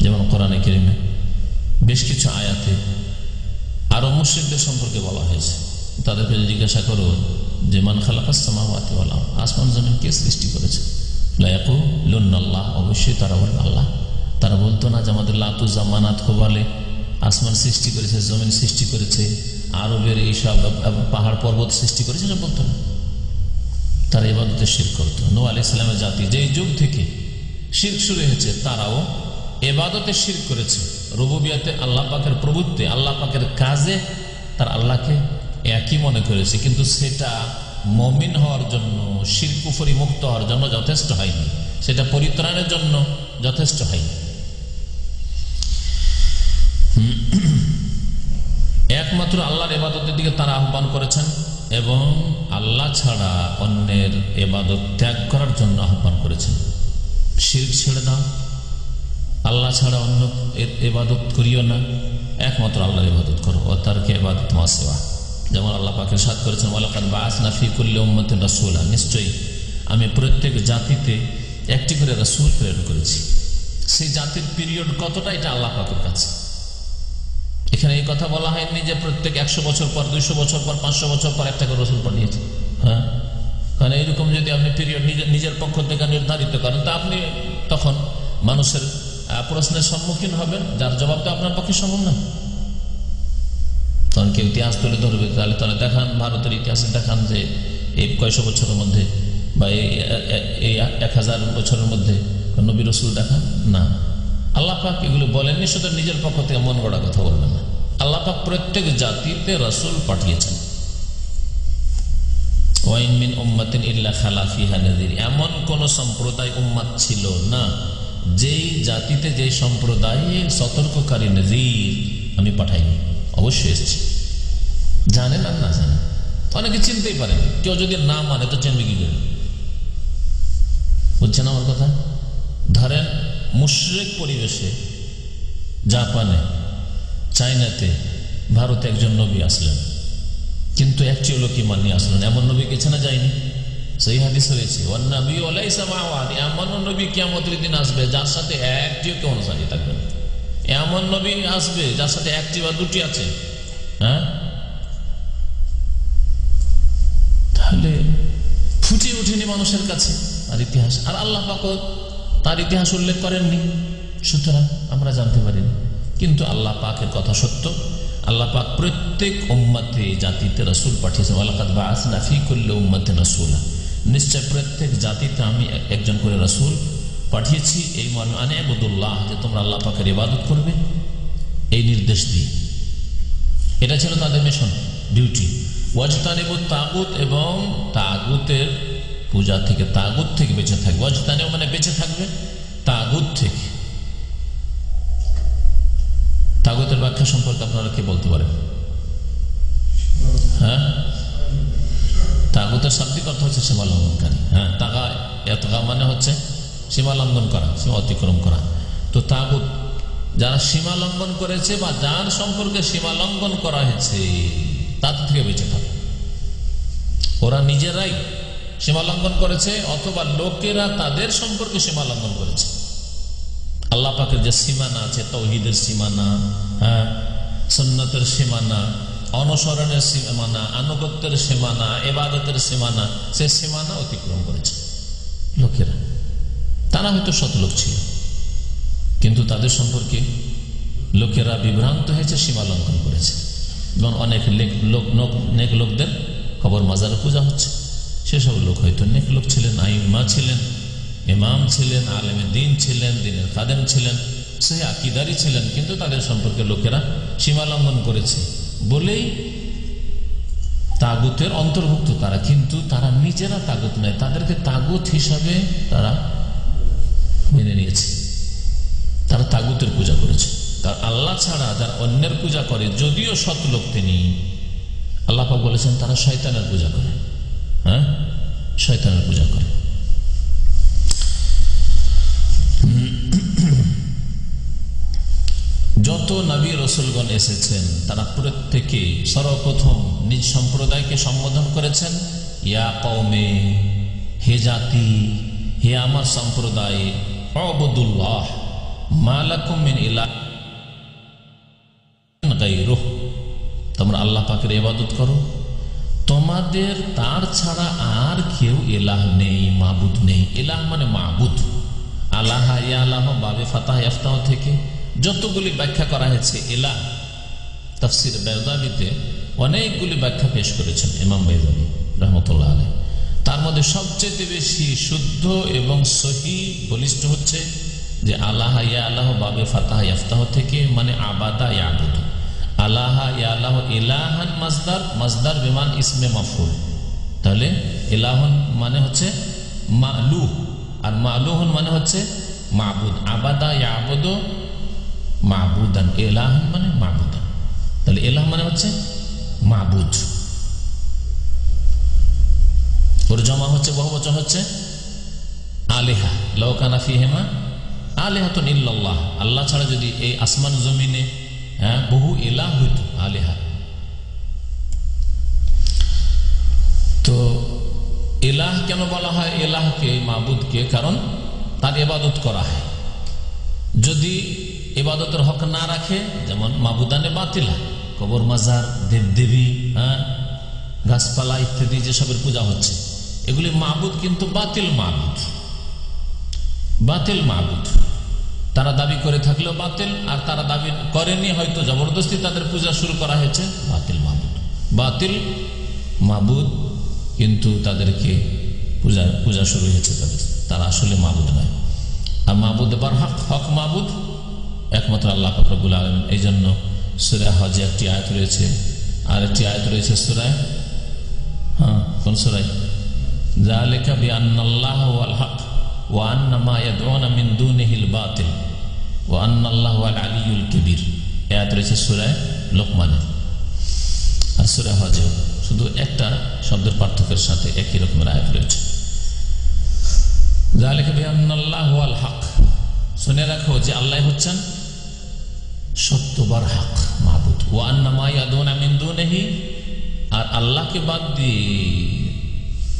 যেমন কোরআনে কারিমে বেশ কিছু আয়াতে আরো মুশরিকদের সম্পর্কে বলা হয়েছে। তাদেরকে জিজ্ঞাসা করো যে মান খালাকাস সামাওয়াতি ওয়াল আরদ, আসমান জমিন কে সৃষ্টি করেছে? লা ইয়াকুলুনাল্লাহ, অবশ্যই তারা বলবে আল্লাহ। তারা বলতো না যে আমাদের লাতু জামানাত খোবালে আসমান সৃষ্টি করেছে, জমিন সৃষ্টি করেছে, আরবের এইসব পাহাড় পর্বত সৃষ্টি করেছে, এটা বলতো না। তারা ইবাদতে শিরক করত। নূহ আলাইহিস সালামের জাতি যেই যুগ থেকে শিরক শুরু হয়েছে, তারাও ইবাদতে শিরক করেছে। রুবুবিয়তে আল্লাহ পাকের প্রভুত্বে, আল্লাহ পাকের কাজে তার আল্লাহকে একই মনে করেছে, কিন্তু সেটা মুমিন হওয়ার জন্য, শিরক কুফরি মুক্ত হওয়ার জন্য যথেষ্ট হয়নি, সেটা পরিত্রাণের জন্য যথেষ্ট হয়নি। একমাত্র আল্লাহর ইবাদতের দিকে তারা আহ্বান করেছেন এবং আল্লাহ ছাড়া অন্যের ইবাদত ত্যাগ করার জন্য আহ্বান করেছেন। শিরক ছেড়ে দাও, আল্লাহ ছাড়া অন্য ইবাদত করিও না, একমাত্র আল্লাহর ইবাদত করো। ও তারকে ইবাদত মা সিওয়া, যেমন আল্লাহ পাক ইরশাদ করেছেন ওয়ালাকাদ বাআসনা ফি কুল্লি উম্মাতিন রাসূলা, নিশ্চয়ই আমি প্রত্যেক জাতিতে একটি করে রাসূল প্রেরণ করেছি। সেই জাতির পিরিয়ড কতটা, এটা আল্লাহ পাকের কাছে। এখানে এই কথা বলা হয়নি যে প্রত্যেক 100 বছর পর, 200 বছর পর, 500 বছর পর একটা করে রাসূল পাঠিয়েছে। হ্যাঁ, কারণ এইরকম যদি আপনি পিরিয়ড নিজের পক্ষ থেকে নির্ধারিত করেন, তা আপনি তখন মানুষের প্রশ্নের সম্মুখীন হবেন, যার জবাব তো আপনার পক্ষে সম্ভব না। তখন কেউ ইতিহাস তুলে ধরবে, তাহলে দেখান, ভারতের ইতিহাসে দেখান যে এই কয়শো বছরের মধ্যে বা এই 1000 বছরের মধ্যে নবী রাসূল দেখান না। আল্লাহ পাক এগুলো বলেননি, শুধু নিজের পক্ষ থেকে মন গড়া কথা বলবেন না। আল্লাহ পাক প্রত্যেক জাতিতে রাসূল পাঠিয়েছেন। ওয়াইন মিন উম্মাতিন ইল্লা খালা ফিহা নাযির, এমন কোন সম্প্রদায় উম্মাত ছিল না যেই জাতিতে, যেই সম্প্রদায়ে সতর্ককারী নযির আমি পাঠাইনি। অবশ্যই এসেছে, জানেন আর না জানেন, অনেকে চিনতেই পারেন। কেউ যদি না মানে তো চিনবে কি করে? বুঝছেন আমার কথা? ধরেন মুশরিক পরিবেশে, জাপানে, চায়নাতে, ভারতে একজন নবী আসলেন, কিন্তু একটি লোক ঈমান নিয়ে আসলেন। এমন নবী কে চেনা যায়নি? সেই হাদিস রয়েছে ওয়ান নাবিয়্যু লাইসা মা'আহু আহাদ, এমন নবী কিয়ামতের দিন আসবে যার সাথে একটিও কেউ অনুসারী থাকবে না। এমন নবী আসবে যার সাথে একটি বা দুটি আছে। হ্যাঁ, তাহলে ফুটে ওঠেনি মানুষের কাছে আর ইতিহাস, আর আল্লাহ পাক তার ইতিহাস উল্লেখ করেননি, সুতরাং আমরা জানতে পারিনি। কিন্তু আল্লাহ পাকের কথা সত্য, আল্লাহ পাক প্রত্যেক উম্মতে, জাতিতে রাসূল পাঠিয়েছেন। ওয়ালাকাদ বাআসনা ফি কুল্লি উম্মাতিন রাসূলা, নিশ্চয় প্রত্যেক জাতিতে আমি একজন করে রাসূল পাঠিয়েছি, এই মর্মে আন ইবুদুল্লাহ, যে তোমরা আল্লাহ পাকের ইবাদত করবে, এই নির্দেশ দিয়ে। এটা ছিল তাদের মিশন, ডিউটি। ওয়াজতানিবুত তাগুত, এবং তাগুতের পূজা থেকে, তাগুত থেকে বেঁচে থাকবে। ওয়াজতানিবু মানে বেঁচে থাকবে তাগুত থেকে। তাগুতের ব্যাখ্যা সম্পর্কে আপনারা কি বলতে পারেন? হ্যাঁ, তাগুতের শাব্দিক অর্থ হচ্ছে সীমা লঙ্ঘনকারী। হ্যাঁ, তাগা মানে হচ্ছে সীমা লঙ্ঘন করা, সীমা অতিক্রম করা। তো তাগুত যারা সীমা লঙ্ঘন করেছে বা যার সম্পর্কে সীমা লঙ্ঘন করা হয়েছে, তাদের থেকে বেঁচে থাকে। ওরা নিজেরাই সীমা লঙ্ঘন করেছে অথবা লোকেরা তাদের সম্পর্কে সীমা লঙ্ঘন করেছে। আল্লাহ পাকের যে সীমানা আছে, তাওহীদের সীমানা, হ্যাঁ, সুন্নতের সীমানা, অনুসরণের সীমানা, আনুগত্যের সীমানা, ইবাদতের সীমানা, সে সীমানা অতিক্রম করেছে লোকেরা। তারা হয়তো সৎ লোক ছিল, কিন্তু তাদের সম্পর্কে লোকেরা বিভ্রান্ত হয়েছে, সীমা লঙ্ঘন করেছে। এবং অনেক নেক লোকদের কবর মাজারে পূজা হচ্ছে, সেসব লোক হয়তো নেক লোক ছিলেন, আইম্মা ছিলেন, ইমাম ছিলেন, আলেমে দ্বীন ছিলেন, দ্বীনের খাদেম ছিলেন, সেই আকীদারী ছিলেন, কিন্তু তাদের সম্পর্কে লোকেরা সীমা লঙ্ঘন করেছে বলেই তাগুতের অন্তর্ভুক্ত তারা। কিন্তু তারা নিজেরা তাগুত নয়, তাদেরকে তাগুত হিসাবে তারা মেনে নিয়েছে, তারা তাগুতের পূজা করেছে। তার আল্লাহ ছাড়া যারা অন্যের পূজা করে, যদিও সৎ লোক তিনি, আল্লাহ পাক বলেছেন তারা শয়তানের পূজা করে। হ্যাঁ, শয়তানের পূজা করে। যত নবী রাসূলগণ এসেছেন তারা প্রত্যেকে সর্বপ্রথম নিজ সম্প্রদায়কে সম্বোধন করেছেন ইয়া কওমে, হে জাতি, হে আমার সম্প্রদায়, উবুদুল্লাহ মা লাকুম মিন ইলাহিন গায়রুহু, তোমরা আল্লাহ পাকের ইবাদত করো, তোমাদের তার ছাড়া আর কেউ ইলাহ নেই, মাবুদ নেই। ইলাহ মানে মাবুদ। আল্লাহ ইয়া আল্লাহ বাবে ফাতাহ ইফতাহ থেকে যতগুলি ব্যাখ্যা করা হয়েছে ইলাহ, তাফসীর বাইদাবিতে অনেকগুলি ব্যাখ্যা পেশ করেছেন ইমাম বাইদাবি রাহমাতুল্লাহ আলাইহি। তার মধ্যে সবচেয়ে বেশি শুদ্ধ এবং সহিহ বলিষ্ঠ হচ্ছে যে আল্লাহ ইয়া আল্লাহ বাবে ফাতাহ ইফতাহ থেকে, মানে আবাদা ইয়াবুদু। আল্লাহ ইয়া আল্লাহ ইলাহান মাসদার, মাসদার বিমান ইসমে মাফউল। তাহলে ইলাহুন মানে হচ্ছে মা'লুহ, আর মা'লুহুন মানে হচ্ছে মাবুদ। আবাদা ইয়াবুদু মাবুদান, ইলাহান মানে মাবুদান। তাহলে ইলাহ মানে হচ্ছে মাবুদ, ওর জমা হচ্ছে, বহুবচন হচ্ছে আলিহা লাউ কানা ফীহিমা আলিহাতুন ইল্লাল্লাহ, আল্লাহ ছাড়া যদি এই আসমান জমিনে বহু ইলাহ হইত, আলিহা। তো ইলাহ কেন বলা হয় ইলাহকে, মাবুদকে? কারণ তার ইবাদত করা হয়। যদি ইবাদতের হক না রাখে, যেমন মাবুদানে বাতিলা, কবর মাজার, দেবদেবী, গাছপালা ইত্যাদি যেসবের পূজা হচ্ছে, এগুলি মাবুদ কিন্তু বাতিল মাবুদ, বাতিল মাবুদ। তারা দাবি করে থাকলেও বাতিল, আর তারা দাবি করেনি, হয়তো জবরদস্তি তাদের পূজা শুরু করা হয়েছে, বাতিল মাবুদ। বাতিল মাবুদ কিন্তু তাদেরকে পূজা শুরু হয়েছে তাদের, তারা আসলে মাবুদ নয়। আর মাবুদ বার হক, হক মাবুদ একমাত্র আল্লাহ পাক রব্বুল আলামিন। এই জন্য সূরা হজে একটি আয়াত রয়েছে, আর একটি আয়াত রয়েছে সূরায়, কোন সূরায়? যালিকা বিআন্নাল্লাহা হুয়াল হক ওয়া আন্না মা ইয়াদউনা মিন দুনিহিল বাতিল ওয়া আন্নাল্লাহু আল আলিয়্যুল কাবীর। এই আয়াত রয়েছে সূরায় লোকমানে আর সূরা হজে, শুধু একটা শব্দের পার্থক্যের সাথে একই রকমের আয়াত রয়েছে। যালিকা বিআন্নাল্লাহা হুয়াল হক, শুনে রাখো যে আল্লাহ হচ্ছেন সত্যবার হক মাবুদ। ওয়া আন্না মা ইয়াদউনা মিন দুনিহি, আর আল্লাহকে বাদ দিয়ে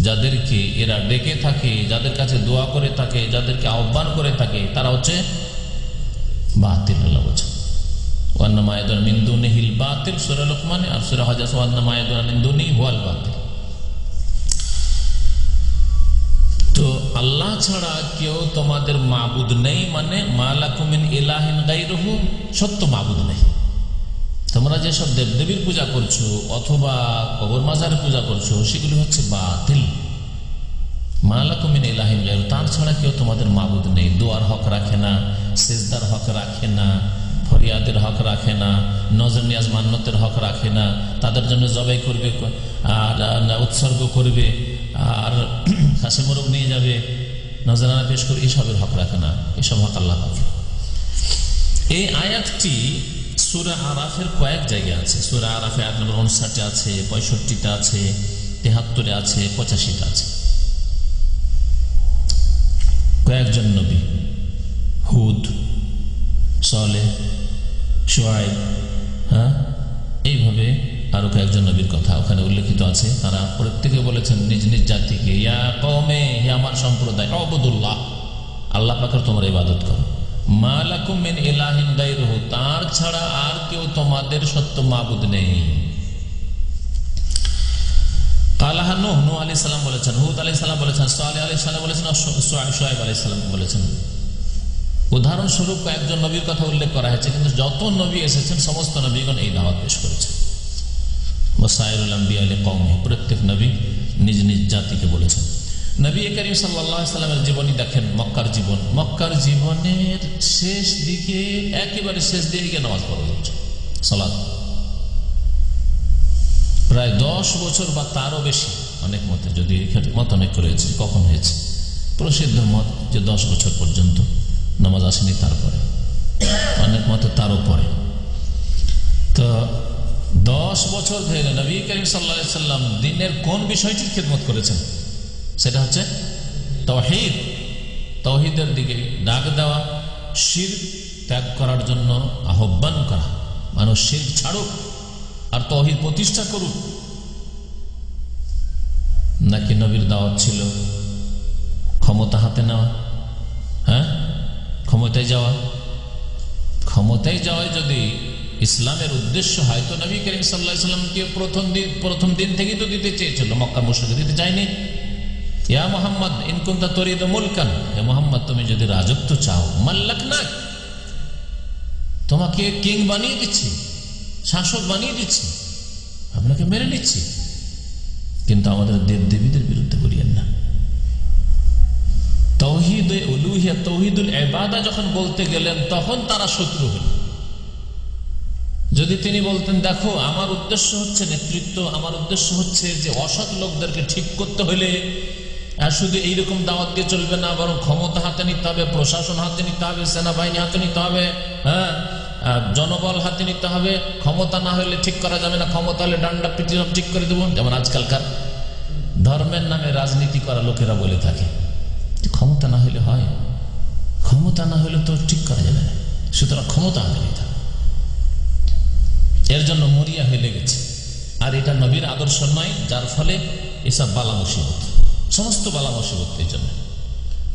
যাদেরকে এরা ডেকে থাকে, যাদের কাছে দোয়া করে থাকে, যাদেরকে আহ্বান করে থাকে, তারা হচ্ছে বাতিল। আল্লাহ বলছেন ওয়া আন্না মা ইয়াদউনা মিন দুনিহিল বাতিল, সূরা লোকমানে, আর সূরা হজ ওয়া আন্না মা ইয়াদউনা মিন দুনিহি হুয়াল বাতিল। তো আল্লাহ ছাড়া কেউ তোমাদের মাবুদ নেই, মানে মা লাকুম মিন ইলাহিন গায়রুহু, সত্য মাবুদ নেই। তোমরা যেসব দেবদেবীর পূজা করছো অথবা কবর মাজারের পূজা করছো, সেগুলি হচ্ছে বাতিল। মা লাকুম মিন ইলাহিন গায়রুহু, তার ছাড়া কেউ তোমাদের মাবুদ নেই। দোয়ার হক রাখে না, সিজদার হক রাখে না, ফরিয়াদের হক রাখে না, নজর নিয়াজ মান্নতের হক রাখে না, তাদের জন্য জবাই করবে আর উৎসর্গ করবে, আর খাসি মোরগ নিয়ে যাবে, নজরানা পেশ করবে, এসবের হক রাখে না। এসব হক আল্লাহ পাকের। এই আয়াতটি সূরা আরাফের কয়েক জায়গায় আছে। সূরা আরাফে আয়াত নম্বর 59 আছে, 65 আছে, 73 আছে, 85 আছে। কয়েকজন নবী, হুদ, সালেহ, শুআয়ব, এইভাবে আরো কয়েকজন নবীর কথা ওখানে উল্লেখিত আছে। তারা প্রত্যেকে বলেছেন নিজ নিজ জাতিকে, ইয়া কওমে, হে আমার সম্প্রদায়, উবুদুল্লাহ, আল্লাহ পাকের তোমরা ইবাদত করো। মা লাকুম মিন ইলাহিন গায়রুহু, তার ছাড়া আর কেউ তোমাদের সত্য মাবুদ নেই। কালাহা নূহ, নূহ আলাইহিস সালাম বলেছেন, হুদ আলাইহিস সালাম বলেছেন, সালেহ আলাইহিস সালাম বলেছেন, শুআয়ব আলাইহিস সালাম বলেছেন। উদাহরণস্বরূপ কয়েকজন নবীর কথা উল্লেখ করা হয়েছে, কিন্তু যত নবী এসেছেন সমস্ত নবীগণ এই দাওয়াত পেশ করেছেন। ওয়াসাইরুল আম্বিয়া লিকওমি, প্রত্যেক নবী নিজ নিজ জাতিকে বলেছেন। নবী করিম সাল্লাল্লাহু আলাইহি ওয়াসাল্লামের জীবনী দেখেন, মক্কার জীবন, মক্কার জীবনের শেষ দিকে, একেবারে শেষ দিকে নামাজ পড়া হচ্ছে, সালাত। প্রায় 10 বছর বা তারও বেশি, অনেক মতে, যদি মত অনেক রয়েছে কখন হয়েছে, প্রসিদ্ধ মত যে 10 বছর পর্যন্ত নামাজ আসেনি, তারপরে অনেক মতে তারও পরে। তো 10 বছর ধরে নবী করিম সাল্লাল্লাহু আলাইহি ওয়াসাল্লাম দ্বীনের কোন বিষয়টির খেদমত করেছেন? সেটা হচ্ছে তাওহীদ, তাওহীদের দিকে ডাক দেওয়া, শিরক ত্যাগ করার জন্য আহ্বান করা, মানুষ শিরক ছাড়ুক আর তাওহীদ প্রতিষ্ঠা করুক। নাকি নবীর দাওয়াত ছিল ক্ষমতা হাতে নেওয়া, ক্ষমতায় যাওয়া? ক্ষমতায় যাওয়ায় যদি ইসলামের উদ্দেশ্য হয় তো নবী করিম সাল্লাল্লাহু আলাইহি ওয়াসাল্লামকে প্রথম দিন থেকেই তো দিতে চেয়েছিল, মক্কার মুশরিক দিতে চায়নি। ইয়া মুহাম্মদ ইন কুনতা তুরিদু মুলকান, হে মুহাম্মদ তুমি যদি রাজত্ব চাও, মাল্লাকনাক, তোমাকে কিং বানিয়ে দিচ্ছি, শাসক বানিয়ে দিচ্ছি, আপনাকে মেনে নিচ্ছি, কিন্তু আমাদের দেবদেবীদের বিরুদ্ধে করিয়েন না। তাওহীদে উলুহিয়্যাত, তাওহীদুল ইবাদা যখন বলতে গেলেন তখন তারা শত্রু হল। যদি তিনি বলতেন দেখো আমার উদ্দেশ্য হচ্ছে নেতৃত্ব, আমার উদ্দেশ্য হচ্ছে যে অসৎ লোকদেরকে ঠিক করতে হলে আর শুধু এইরকম দাওয়াত দিয়ে চলবে না, বরং ক্ষমতা হাতে নিতে হবে, প্রশাসন হাতে নিতে হবে, সেনাবাহিনী হাতে নিতে হবে, জনবল হাতে নিতে হবে, ক্ষমতা না হলে ঠিক করা যাবে না, ক্ষমতা হলে ডান্ডা পিটি ঠিক করে দেবো, যেমন আজকালকার ধর্মের নামে রাজনীতি করা লোকেরা বলে থাকে, ক্ষমতা না হলে হয়? ক্ষমতা না হলে তো ঠিক করা যাবে না। সুতরাং ক্ষমতা আগে নিতে হবে। এর জন্য মরিয়া হয়ে লেগেছে। আর এটা নবীর আদর্শ নয়, যার ফলে এসব বালা মুসিবত, সমস্ত বালা মুসিবত। এই জন্য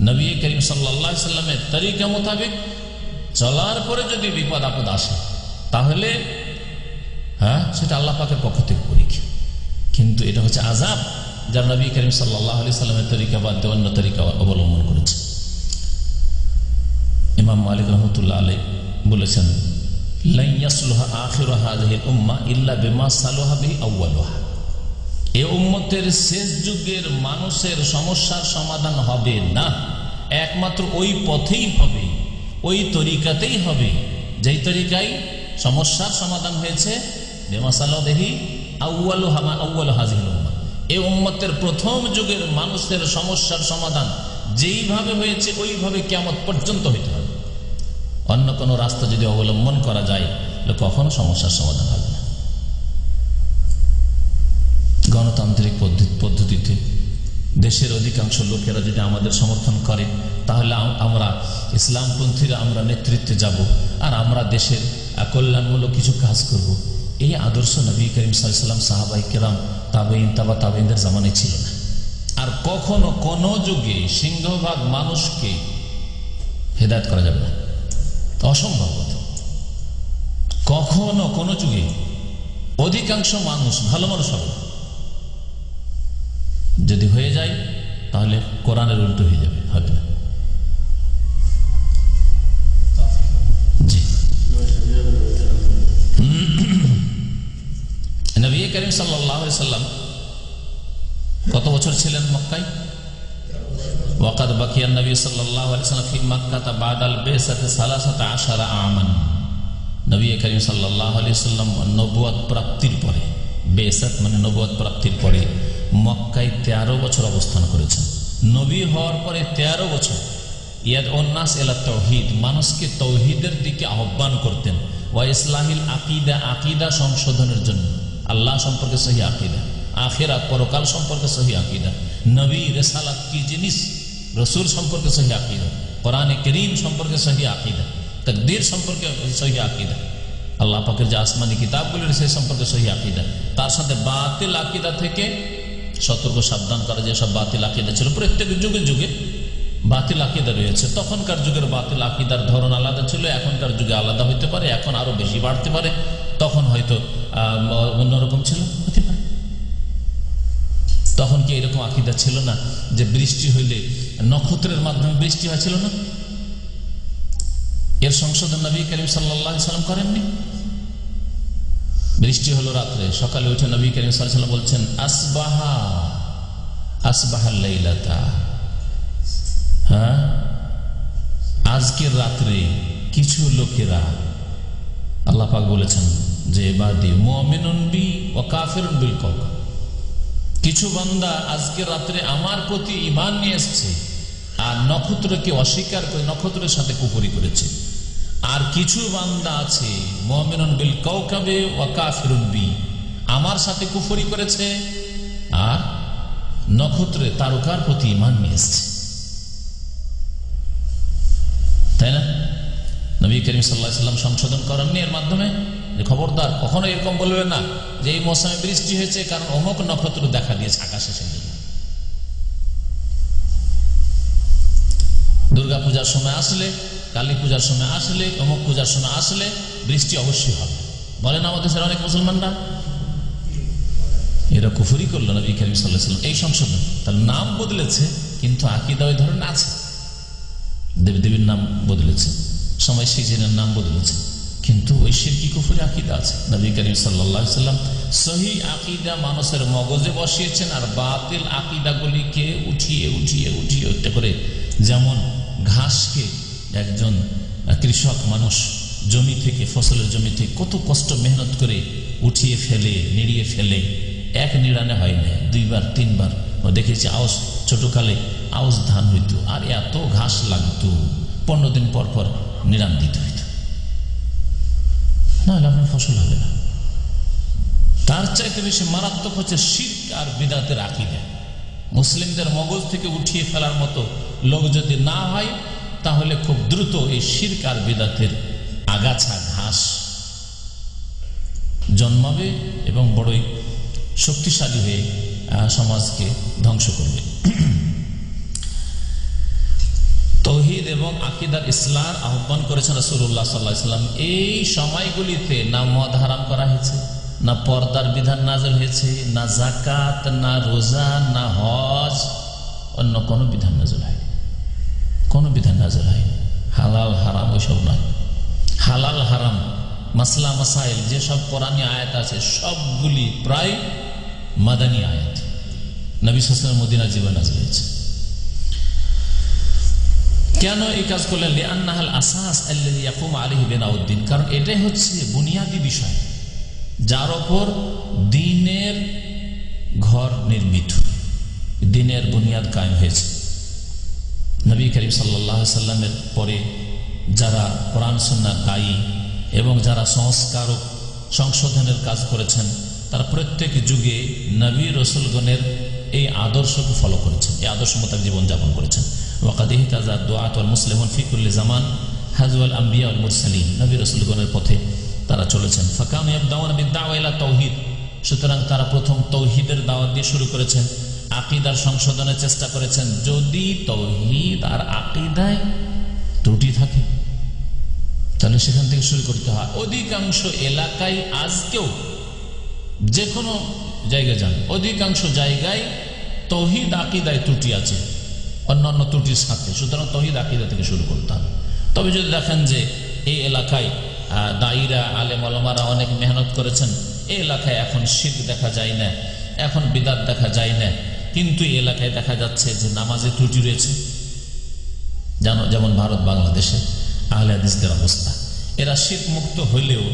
নবী করিম সাল্লাল্লাহু আলাইহি সাল্লামের তরিকা মোতাবেক চলার পরে যদি বিপদ আপদ আসে, তাহলে সেটা আল্লাহ পাকের পক্ষ থেকে পরীক্ষা। কিন্তু এটা হচ্ছে আযাব, যারা নবী করিম সাল্লাল্লাহু আলাইহি সাল্লামের তরিকা বাদ দিয়ে অন্য তরিকা অবলম্বন করেছে। ইমাম মালিক রাহমাতুল্লাহ আলাইহি বলেছেন, লা ইয়াসলুহা আখিরু হাযিহিল উম্মাহ ইল্লা বিমা সালাহা বিহি আউয়ালুহা। এই উম্মতের শেষ যুগের মানুষের সমস্যার সমাধান হবে না, একমাত্র ওই পথেই হবে, ওই তরিকাতেই হবে যেই তরিকায় সমস্যার সমাধান হয়েছে। বিমা সালাহা বিহি আউয়ালুহা, আউয়ালু হাযিহিল উম্মাহ। এই উম্মতের প্রথম যুগের মানুষের সমস্যার সমাধান যেইভাবে হয়েছে ওইভাবে কিয়ামত পর্যন্ত হইতে হবে। অন্য কোনো রাস্তা যদি অবলম্বন করা যায় তাহলে কখনো সমস্যার সমাধান হবে না। গণতান্ত্রিক পদ্ধতিতে দেশের অধিকাংশ লোকেরা যদি আমাদের সমর্থন করে, তাহলে আমরা ইসলামপন্থীরা আমরা নেতৃত্বে যাব, আর আমরা দেশের কল্যাণমূলক কিছু কাজ করব। এই আদর্শ নবী করিম সাল্লাল্লাহু আলাইহি ওয়াসাল্লাম, সাহাবায়ে কেরাম, তাবেঈন, তাবেঈনদের জামানায় ছিল না। আর কখনো কোন যুগে সিংহভাগ মানুষকে হেদায়েত করা যাবে না, অসম্ভব। কখনো কোন যুগে অধিকাংশ মানুষ ভালো মানুষ হবে, যদি হয়ে যায় তাহলে কোরআনের উল্টো হয়ে যাবে, হবে না। জি, নবী করিম সাল্লাল্লাহু আলাইহি সাল্লাম কত বছর ছিলেন মক্কায়? ওয়াকাদ বাকিয়ান নবী সাল্লাল্লাহু আলাইহি সাল্লাম ফি মক্কাতা বাদাল বিসাতি 13 আমান। নবী করিম সাল্লাল্লাহু আলাইহি সাল্লাম নবুয়ত প্রাপ্তির পরে, বিসাত মানে নবুয়ত প্রাপ্তির পরে মক্কায় 13 বছর অবস্থান করেছেন। নবী হওয়ার পরে 13 বছর ইয়াদউন নাস ইলা তাওহীদ, মানুষকে তাওহীদের দিকে আহ্বান করতেন। ওয়া ইসলাহিল আকীদা, আকীদা সংশোধনের জন্য, আল্লাহ সম্পর্কে সহি আকীদা, আখিরাত পরকাল সম্পর্কে সহি আকীদা, নবী রিসালাত কি জিনিস, রাসূল সম্পর্কে সহি আকীদা, কোরআনে কারীম সম্পর্কে সহি আকীদা, তাকদীর সম্পর্কে সহি আকীদা, আল্লাহ পাকের যে আসমানি কিতাবগুলো সেই সম্পর্কে সহি আকীদা, তার সাথে বাতিল আকীদা থেকে সতর্ক সাবধান করা। যে সব বাতিল আকীদা ছিল, প্রত্যেক যুগে যুগে বাতিল আকীদা রয়েছে। তখনকার যুগের বাতিল আকীদার ধরন আলাদা ছিল, এখনকার যুগে আলাদা হইতে পারে, এখন আরো বেশি বাড়তে পারে, তখন হয়তো অন্যরকম ছিল, হতে পারে। তখন কি এরকম আকীদা ছিল না যে বৃষ্টি হইলে নক্ষত্রের মাধ্যমে বৃষ্টি হয়েছিল না? এর সংশোধন নবী করিম সাল্লাল্লাহু আলাইহি সাল্লাম করেননি। বৃষ্টি হলো রাত্রে, সকালে উঠে নবী করিম সাল্লাল্লাহু আলাইহি সাল্লাম বলছেন, আসবাহাল লাইলাতা, আজকের রাত্রে কিছু লোকেরা, আল্লাহ পাক বলেছেন যে ইবাদি মুমিনুন বি ওয়া কাফিরুন বিল কওকাব, কিছু বান্দা আজকের রাত্রে আমার প্রতি ঈমান নিয়ে এসেছে আর নক্ষত্রকে অস্বীকার করে নক্ষত্রের সাথে কুফরি করেছে। আর কিছু বান্দা আছে মুমিনুন বিল কওকাবে ওয়া কাফিরুন বি, আমার সাথে কুফরি করেছে আর নক্ষত্রে তারকার প্রতি ঈমান নিয়ে এসেছে। তাই না? নবী করিম সাল্লাল্লাহু আলাইহি সাল্লাম সংশোধন করেননি এর মাধ্যমে যে খবরদার কখনো এরকম বলবেন না যে এই মৌসুমে বৃষ্টি হয়েছে কারণ অমুক নক্ষত্র দেখা দিয়েছে আকাশে, সেই জন্য। দুর্গা পূজার সময় আসলে, কালী পূজার সময় আসলে, অমুক পূজার সময় আসলে বৃষ্টি অবশ্যই হবে, বলেন আমাদের দেশের অনেক মুসলমানরা। এরা কুফরি করলো নবী করিম সাল্লাল্লাহু আলাইহি সাল্লাম। এই সংশোধন, তার নাম বদলেছে কিন্তু আকীদা ওই ধরনের আছে। দেবদেবীর নাম বদলেছে, সময় সিজনের নাম বদলেছে, কিন্তু ওই শিরকি কুফরি আকীদা আছে। নবী করিম সাল্লাল্লাহু আলাইহি সাল্লাম সহি আকীদা মানুষের মগজে বসিয়েছেন, আর বাতিল আকীদাগুলিকে উঠিয়ে উঠিয়ে উঠিয়ে উঠতে করে, যেমন ঘাসকে একজন কৃষক মানুষ জমি থেকে, ফসলের জমি থেকে কত কষ্ট মেহনত করে উঠিয়ে ফেলে, নিড়িয়ে ফেলে, এক নিড়ানে হয় না, 2 বার 3 বার। দেখেছি আউশ, ছোটকালে আউশ ধান হইত আর এত ঘাস লাগতো, 15 দিন পর পর নিড়ান দিতে হইত, না হলে আপনার ফসল হবে না। তার চাইতে বেশি মারাত্মক হচ্ছে শিরক আর বিদআতের আকীদা। মুসলিমদের মগজ থেকে উঠিয়ে ফেলার মতো লোক যদি না হয় তাহলে খুব দ্রুত এই শিরক আর বিদআতের আগাছা ঘাস জন্মাবে এবং বড়ই শক্তিশালী হয়ে সমাজকে ধ্বংস করবে। তৌহিদ এবং আকীদার ইসলাহর আহ্বান করেছেন রাসূলুল্লাহ সাল্লাল্লাহু আলাইহি ওয়াসাল্লাম। এই সময়গুলিতে না মদ হারাম করা হয়েছে, না পর্দার বিধান নাযিল হয়েছে, না যাকাত, না রোজা, না হজ, অন্য কোনো বিধান নাযিল হয়নি। কোনো বিধান নাযিল হয়নি। হালাল হারাম ওইসব নয়। হালাল হারাম মাসলা মাসাইল যেসব কোরআনী আয়াত আছে সবগুলি প্রায় মাদানী আয়াত, নবী সাল্লাল্লাহু আলাইহি ওয়াসাল্লাম মদিনা জীবনে নাযিল হয়েছে। কেন এই কাজ করলেন? লিআন্নাহাল আসাস আল্লাযী ইয়াকুম আলাইহি বিনাউদ্দিন, কারণ এটাই হচ্ছে বুনিয়াদী বিষয় যার উপর দ্বীনের ঘর নির্মিত, দ্বীনের বুনিয়াদ কায়েম হয়েছে। নবী করিম সাল্লাল্লাহু আলাইহি সাল্লামের পরে যারা কোরআন সুন্নাহ দায়ী এবং যারা সংস্কারক সংশোধনের কাজ করেছেন তারা প্রত্যেক যুগে নবী রাসূলগণের এই আদর্শকে ফলো করেছেন, এই আদর্শ মোতাবেক জীবনযাপন করেছেন। ওয়াকাদ ইহতাযা দুআত ওয়াল মুসলিমুন ফি কুল্লি জামান হাযওয়াল আম্বিয়া ওয়াল মুরসালিন, নবী রাসূলগণের পথে তারা চলেছেন। ফাকানু ইয়াবদাউনা বিদ-দাওয়া ইলা তাওহীদ, সুতরাং তারা প্রথম তৌহিদের দাওয়াত দিয়ে শুরু করেছেন, আকীদার সংশোধনের চেষ্টা করেছেন। যদি তৌহিদ আর আকীদায় ত্রুটি থাকে তাহলে সেখান থেকে শুরু করতে হয়। অধিকাংশ এলাকায় আজকেও যে কোনো জায়গায় যান, অধিকাংশ জায়গায় তৌহিদ আকীদায় ত্রুটি আছে অন্যান্য ত্রুটির সাথে, সুতরাং তৌহিদ আকীদা থেকে শুরু করতে হবে। তবে যদি দেখেন যে এই এলাকায় দায়ীরা আলেম ওলামারা অনেক মেহনত করেছেন, এই এলাকায় এখন শিরক দেখা যায় না, এখন বিদআত দেখা যায় না, কিন্তু এই এলাকায় দেখা যাচ্ছে যে নামাজে ত্রুটি রয়েছে, জানো যেমন ভারত বাংলাদেশে আহলে হাদিসদের অবস্থা। এরা শিরক মুক্ত হইলেও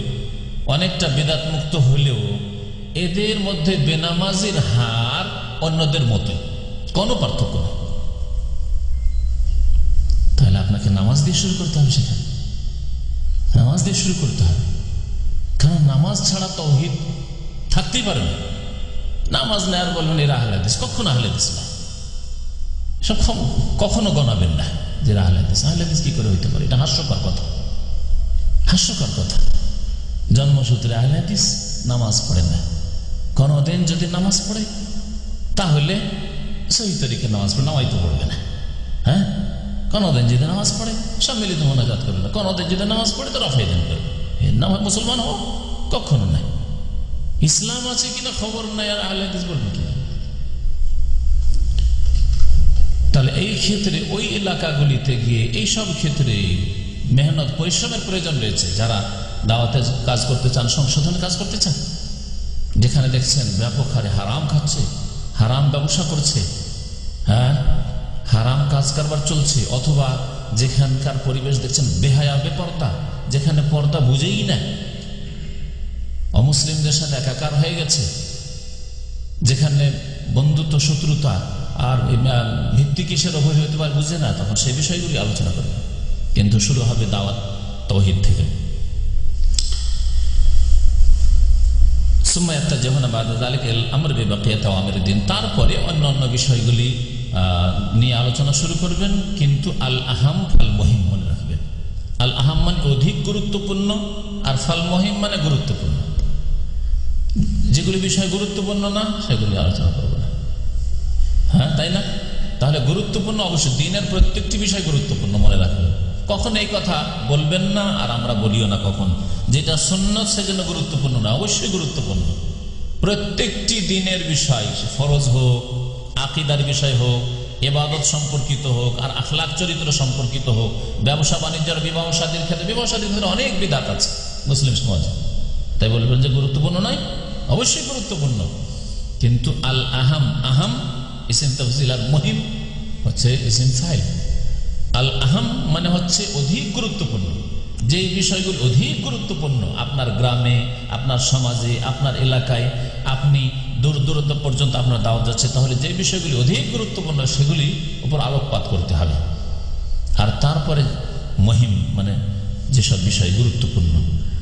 অনেকটা বিদআত মুক্ত হইলেও এদের মধ্যে বেনামাজির হার অন্যদের মতোই, কোনো পার্থক্য নেই। তাহলে আপনাকে নামাজ দিয়ে শুরু করতে হবে, সেখানে নামাজ দিয়ে শুরু করতে হবে, কারণ নামাজ ছাড়া তাওহীদ থাকতেই পারে না। নামাজ নেই আর বলবেন এরা আহলে হাদিস, কখনো আহলে হাদিস না, সব কখনো গণাবেন না যে আহলে হাদিস। আহলে হাদিস কি করে হইতে পারে? এটা হাস্যকর কথা, হাস্যকর কথা। জন্মসূত্রে আহলে হাদিস, নামাজ পড়ে না, কোনদিন যদি নামাজ পড়ে তাহলে সহি তরিকে নামাজ পড়ে, নামাইতে পড়বে না। হ্যাঁ, কোনদিন যদি নামাজ পড়ে সম্মিলিত মোনাজাত করবে না, কোনদিন যদি নামাজ পড়ে তো রাফায়ে দান করবে। নামাজ মুসলমান হও কখনো নাই। ইসলাম আছে কিনা খবর নাই আর আহলে হাদিস বলবে কি? তাহলে এই ক্ষেত্রে ওই এলাকাগুলিতে গিয়ে এইসব ক্ষেত্রে মেহনত পরিশ্রমের প্রয়োজন রয়েছে। যারা দাওয়াতের কাজ করতে চান, সংশোধনের কাজ করতে চান, যেখানে দেখছেন ব্যাপক হারে হারাম খাচ্ছে, হারাম ব্যবসা করছে, হ্যাঁ হারাম কাজ কারবার চলছে, অথবা যেখানকার পরিবেশ দেখছেন বেহায়া বেপর্দা, যেখানে পর্দা বুঝেই না, অমুসলিমদের সাথে একাকার হয়ে গেছে, যেখানে বন্ধুত্ব শত্রুতা আর ভিত্তি কিসের ওপর হতে পারে বুঝে না, তখন সেই বিষয়গুলি আলোচনা করবে। কিন্তু শুরু হবে দাওয়াত তাওহীদ থেকে। তারপরে অন্যান্য বিষয়গুলি নিয়ে আলোচনা শুরু করবেন, কিন্তু আল আহাম ফাল মহিম মনে রাখবেন। আল আহাম মানে অধিক গুরুত্বপূর্ণ, আর ফাল মহিম মানে গুরুত্বপূর্ণ। যেগুলি বিষয় গুরুত্বপূর্ণ না সেগুলি আলোচনা করবো না, হ্যাঁ তাই না? তাহলে গুরুত্বপূর্ণ অবশ্যই, দ্বীনের প্রত্যেকটি বিষয় গুরুত্বপূর্ণ মনে রাখবেন। কখন এই কথা বলবেন না, আর আমরা বলিও না কখন যেটা সুন্নাত সেজন্য গুরুত্বপূর্ণ না, অবশ্যই গুরুত্বপূর্ণ। প্রত্যেকটি দ্বীনের বিষয়, ফরজ হোক, আকীদার বিষয় হোক, ইবাদত সম্পর্কিত হোক, আর আখলাক চরিত্র সম্পর্কিত হোক, ব্যবসা বাণিজ্যের বিবাহ শাদীর ক্ষেত্রে, বিবাহ শাদীর ক্ষেত্রে অনেক বিদআত আছে মুসলিম সমাজে, তাই বলবেন যে গুরুত্বপূর্ণ নয়? অবশ্যই গুরুত্বপূর্ণ, কিন্তু আল আহাম, আহাম ইসিম তাফজিল, আর মহিম হচ্ছে ইসিম ফাইল। আল আহাম মানে হচ্ছে অধিক গুরুত্বপূর্ণ। যেই বিষয়গুলো অধিক গুরুত্বপূর্ণ আপনার গ্রামে, আপনার সমাজে, আপনার এলাকায়, আপনি দূর দূরত্ব পর্যন্ত আপনার দাওয়াত যাচ্ছে, তাহলে যে বিষয়গুলি অধিক গুরুত্বপূর্ণ সেগুলি উপর আলোকপাত করতে হবে। আর তারপরে মহিম মানে যেসব বিষয় গুরুত্বপূর্ণ,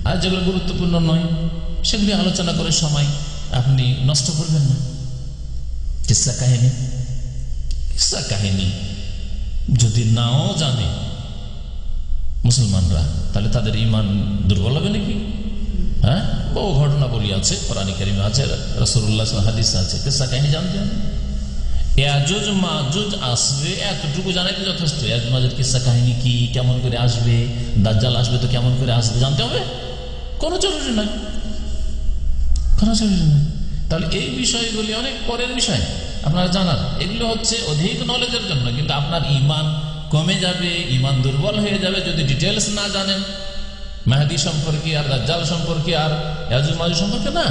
আর যেগুলো গুরুত্বপূর্ণ নয় সেগুলি আলোচনা করে সময় আপনি নষ্ট করবেন না। কিসসা কাহিনী, কিসসা কাহিনী যদি নাও জানে মুসলমানরা, তাহলে তাদের ঈমান দুর্বল হবে নাকি? হ্যাঁ, বহু ঘটনা বলি আছে, কোরআনে কারিমে আছে, রাসূলুল্লাহ হাদিস আছে, কিসসা কাহিনী জানতে হবে। ইয়াজুজ মাজুজ আসবে এতটুকু জানাইতে যথেষ্ট। ইয়াজুজ মাজুজ কিসসা কাহিনী কি, কেমন করে আসবে, দাজ্জাল আসবে তো কেমন করে আসবে জানতে হবে? কোনো জরুরি নয়, কোনো জরুরি নয়। তাহলে এই বিষয়গুলি অনেক পরের বিষয় আপনারা জানার, এগুলো হচ্ছে অধিক নলেজের জন্য। কিন্তু আপনার ঈমান কমে যাবে, ঈমান দুর্বল হয়ে যাবে যদি ডিটেলস না জানেন মেহেদী সম্পর্কে, আর দাজ্জাল সম্পর্কে, আর ইয়াজুজ মাজুজ সম্পর্কে না।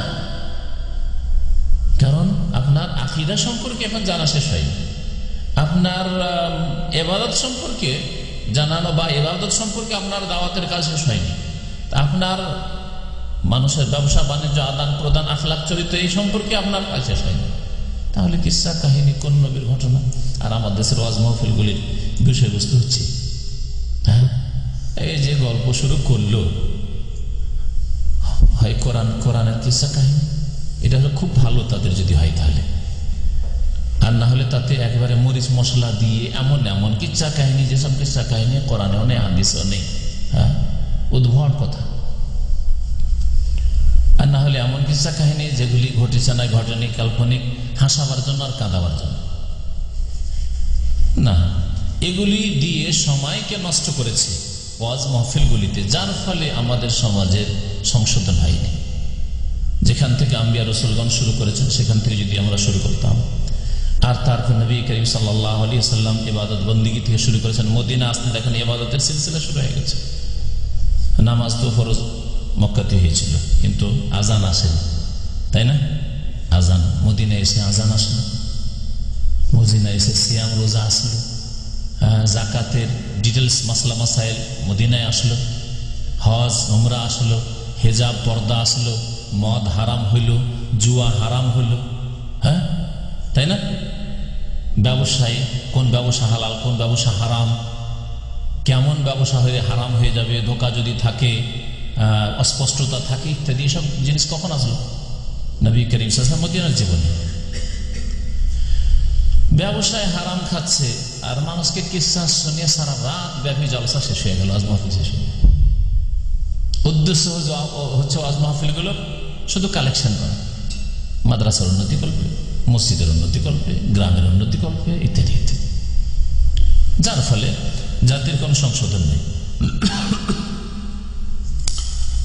কারণ আপনার আকীদা সম্পর্কে এখন জানা শেষ হয়নি, আপনার ইবাদত সম্পর্কে জানানো বা ইবাদত সম্পর্কে আপনার দাওয়াতের কাজ শেষ হয়নি, আপনার মানুষের ব্যবসা বাণিজ্য আদান প্রদান আখলাক চরিত্র এই সম্পর্কে আপনার কাজ শেষ হয়নি। তাহলে কিসসা কাহিনী কোন নবীর ঘটনা? আর আমার দেশের ওয়াজ মাহফিলগুলির বিষয়বস্তু হচ্ছে হ্যাঁ এই যে গল্প শুরু করলো, হয় কোরআনের কিসসা কাহিনী, এটা হলো খুব ভালো তাদের যদি হয় তাহলে। আর না হলে তাতে একবারে মরিচ মশলা দিয়ে এমন এমন কিচ্ছা কাহিনী, যেসব কিচ্ছা কাহিনী কোরআনেও নেই হাদিসেও নেই, হ্যাঁ উদ্ভট কথা। আর না হলে এমন কিচ্ছা কাহিনী যেগুলি ঘটেছে না, ঘটেনি, কাল্পনিক, হাসাবার জন্য আর কাঁদাবার জন্য না। এগুলি দিয়ে সময়কে নষ্ট করেছে ওয়াজ মাহফিলগুলিতে, যার ফলে আমাদের সমাজের সংশোধন হয়নি। যেখান থেকে আম্বিয়া রাসূলগণ শুরু করেছেন সেখান থেকে যদি আমরা শুরু করতাম, আর তারপর নবী করিম সাল্লাল্লাহু আলাইহি ওয়াসাল্লাম ইবাদত বন্দেগী থেকে শুরু করেছেন, মদিনা আসতে দেখেন ইবাদতের সিলসিলা শুরু হয়ে গেছে। নামাজ তো ফরজ মক্কাতে হয়েছিল, কিন্তু আজান আসেনি, তাই না? আজান মদিনায় এসে আজান আসলো, মদিনায় এসে সিয়াম রোজা আসলো, যাকাতের ডিটেলস মাসলা মাসাইল মদিনায় আসলো, হজ উমরা আসলো, হেজাব পর্দা আসলো, মদ হারাম হইল, জুয়া হারাম হইল, হ্যাঁ তাই না? ব্যবসায় কোন ব্যবসা হালাল, কোন ব্যবসা হারাম, কেমন ব্যবসা হয়ে হারাম হয়ে যাবে, ধোঁকা যদি থাকে, অস্পষ্টতা থাকে ইত্যাদি, সব জিনিস কখন আসলো? নবী করিম সাল্লাল্লাহু আলাইহি ওয়াসাল্লাম মদিনার জীবনে। ব্যবসায় হারাম খাচ্ছে আর মানুষকে কিসসা শুনিয়ে সারা রাত ব্যাপী জলসা শেষ হয়ে গেল, আজ মাহফিল শেষ হয়ে গেল। উদ্দেশ্য হচ্ছে ওয়াজ মাহফিলগুলো শুধু কালেকশন করা, মাদ্রাসার উন্নতি করবে, মসজিদের উন্নতি করবে, গ্রামের উন্নতি করবে ইত্যাদি ইত্যাদি, যার ফলে জাতির কোনো সংশোধন নেই।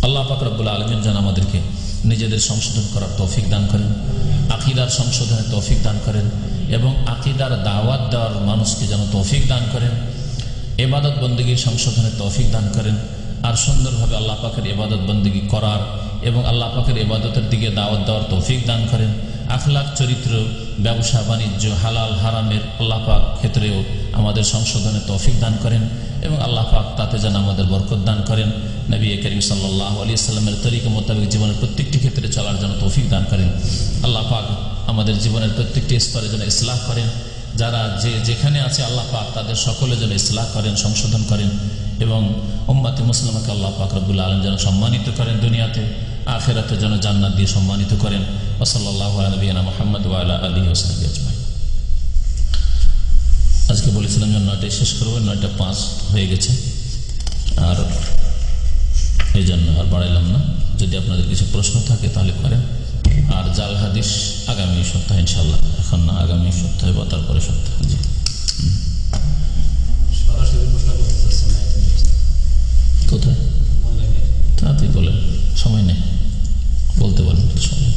আল্লাহ পাক রব্বুল আলামিন যেন আমাদেরকে নিজেদের সংশোধন করার তৌফিক দান করেন, আকীদার সংশোধনের তৌফিক দান করেন, এবং আকীদার দাওয়াত দেওয়ার মানুষকে যেন তৌফিক দান করেন, ইবাদত বন্দেগীর সংশোধনের তৌফিক দান করেন, আর সুন্দরভাবে আল্লাহ পাকের ইবাদত বন্দেগী করার এবং আল্লাহ পাকের ইবাদতের দিকে দাওয়াত দেওয়ার তৌফিক দান করেন। আখলাক চরিত্র, ব্যবসা বাণিজ্য, হালাল হারামের আল্লাহ পাক ক্ষেত্রেও আমাদের সংশোধনের তৌফিক দান করেন, এবং আল্লাহ পাক তাতে যেন আমাদের বরকত দান করেন। নবী করিম সাল্লাল্লাহু আলাইহি ওয়াসাল্লামের তরিকা মোতাবেক জীবনের প্রত্যেকটি ক্ষেত্রে চলার জন্য তৌফিক দান করেন। আল্লাহ পাক আমাদের জীবনের প্রত্যেকটি স্তরে যেন ইসলাহ করেন, যারা যেখানে আছে আল্লাহ পাক তাদের সকলে যেন ইসলাহ করেন, সংশোধন করেন, এবং উম্মতে মুসলিমাকে আল্লাহ পাক রব্বুল আলামিন যেন সম্মানিত করেন, দুনিয়াতে আখিরাতে যেন জান্নাত দিয়ে সম্মানিত করেন। ওয়া সাল্লাল্লাহু আলা নবিয়িনা মুহাম্মদ ওয়া আলা আলিহি ওয়া সাহবিহি আজমাইন। আজকে বলেছিলাম যে 9টায় শেষ করবো, 9:05 হয়ে গেছে, আর এই জন্য আর বাড়াইলাম না। যদি আপনাদের কিছু প্রশ্ন থাকে তাহলে করেন, আর জাল হাদিস আগামী সপ্তাহে ইনশাআল্লাহ, এখন না আগামী সপ্তাহে বা তারপরে সপ্তাহে। জি কোথায় তাড়াতাড়ি বলেন, সময় নেই, বলতে পারেন সময়।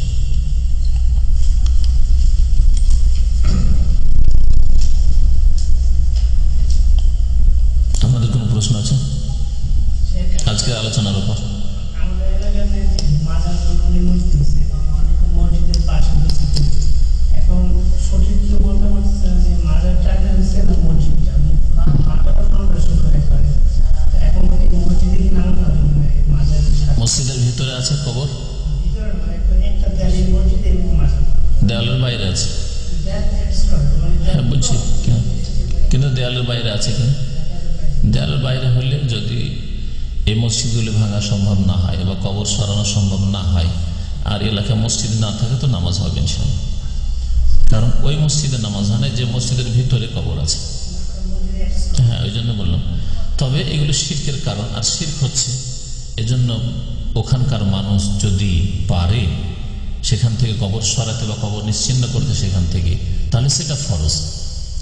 আপনাদের কোনো প্রশ্ন আছে আজকের আলোচনার উপর? মসজিদের ভিতরে আছে কবর, দেয়ালের বাইরে আছে, হ্যাঁ বুঝছি, কিন্তু দেয়ালের বাইরে আছে কেন? দেয়ালের বাইরে হলে যদি এই মসজিদগুলি ভাঙা সম্ভব না হয় বা কবর সরানো সম্ভব না হয়, আর এলাকায় মসজিদ না থাকে, তো নামাজ হবে ইনশাআল্লাহ। কারণ ওই মসজিদে নামাজ হয় না যে মসজিদের ভিতরে কবর আছে। হ্যাঁ, ওই জন্য বললাম। তবে এগুলো শিরকের কারণ, আর শিরক হচ্ছে এজন্য ওখানকার মানুষ যদি পারে সেখান থেকে কবর সরাতে বা কবর নিশ্চিহ্ন করতে সেখান থেকে, তাহলে সেটা ফরজ,